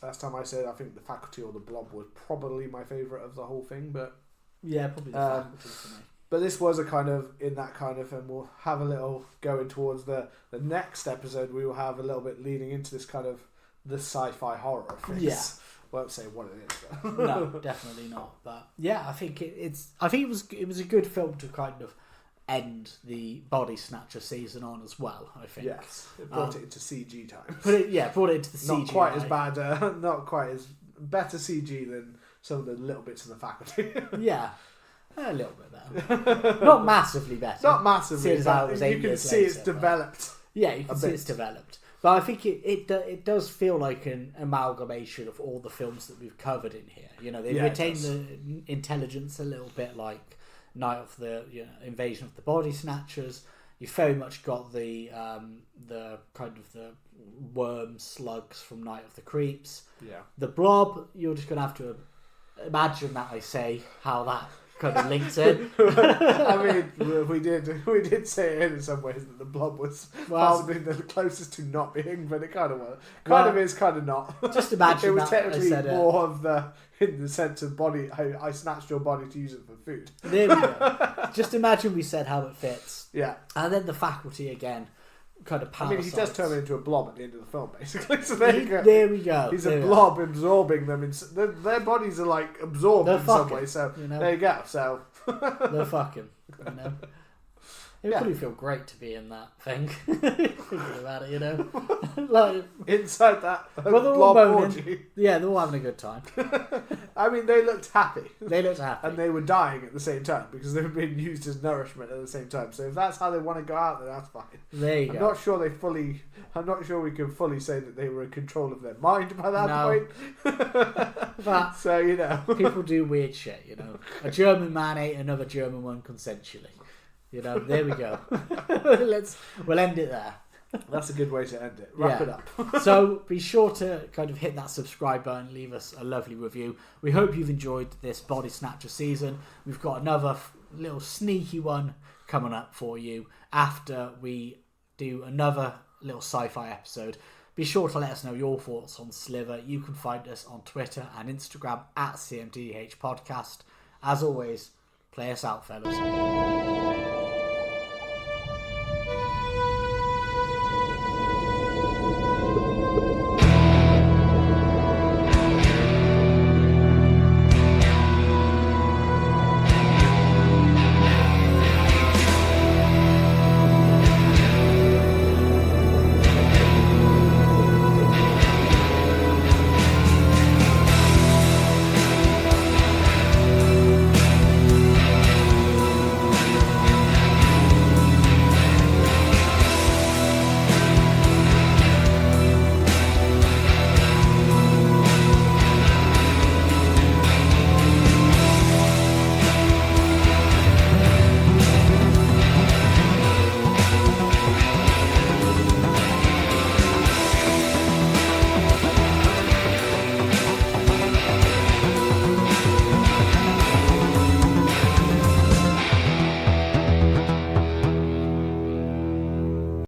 last time I said I think The Faculty or The Blob was probably my favourite of the whole thing, but yeah, probably The Faculty for me. But this was a kind of in that kind of, and we'll have a little going towards the next episode. We will have a little bit leading into this kind of the sci-fi horror phase. Yeah. Won't say what it is. No, definitely not. But yeah, I think it was a good film to kind of end the Body Snatcher season on as well. I think. Yes, it brought it into CG time. Brought it into the CG. Not quite as bad. Not quite as better CG than some of the little bits in The Faculty. Yeah. A little bit better. Not massively better. Not massively. But you can see it's developed. Yeah, you can see it's developed. But I think it does feel like an amalgamation of all the films that we've covered in here. You know, they retain the intelligence a little bit, like Night of the Invasion of the Body Snatchers. You've very much got the kind of the worm slugs from Night of the Creeps. Yeah. The Blob, you're just going to have to imagine that I say how that kind of links in. I mean, we did say in some ways that The Blob was possibly the closest to not being, but it kind of was. Kind of is, kind of not. Just imagine it was that technically more of the in the sense of body. I snatched your body to use it for food. There we go. Just imagine we said how it fits. Yeah. And then The Faculty again. Kind of parasites. I mean, he does turn into a blob at the end of the film, basically. So there you go. There we go. He's a blob absorbing them. Their bodies are like absorbed in some way. So there you go. So they're fucking. You know. It would probably feel great to be in that thing. Thinking about it, you know, like inside that blob orgy. Yeah, they're all having a good time. I mean, they looked happy. They looked happy, and they were dying at the same time because they were being used as nourishment at the same time. So if that's how they want to go out, then that's fine. There you go. I'm not sure we can fully say that they were in control of their mind by that point. But so you know, people do weird shit. You know, a German man ate another German one consensually. You know, there we go. We'll end it there. That's a good way to end it. Wrap it up. So be sure to kind of hit that subscribe button, leave us a lovely review. We hope you've enjoyed this Body Snatcher season. We've got another little sneaky one coming up for you after we do another little sci-fi episode. Be sure to let us know your thoughts on Slither. You can find us on Twitter and Instagram at CMDH Podcast. As always, play us out, fellas.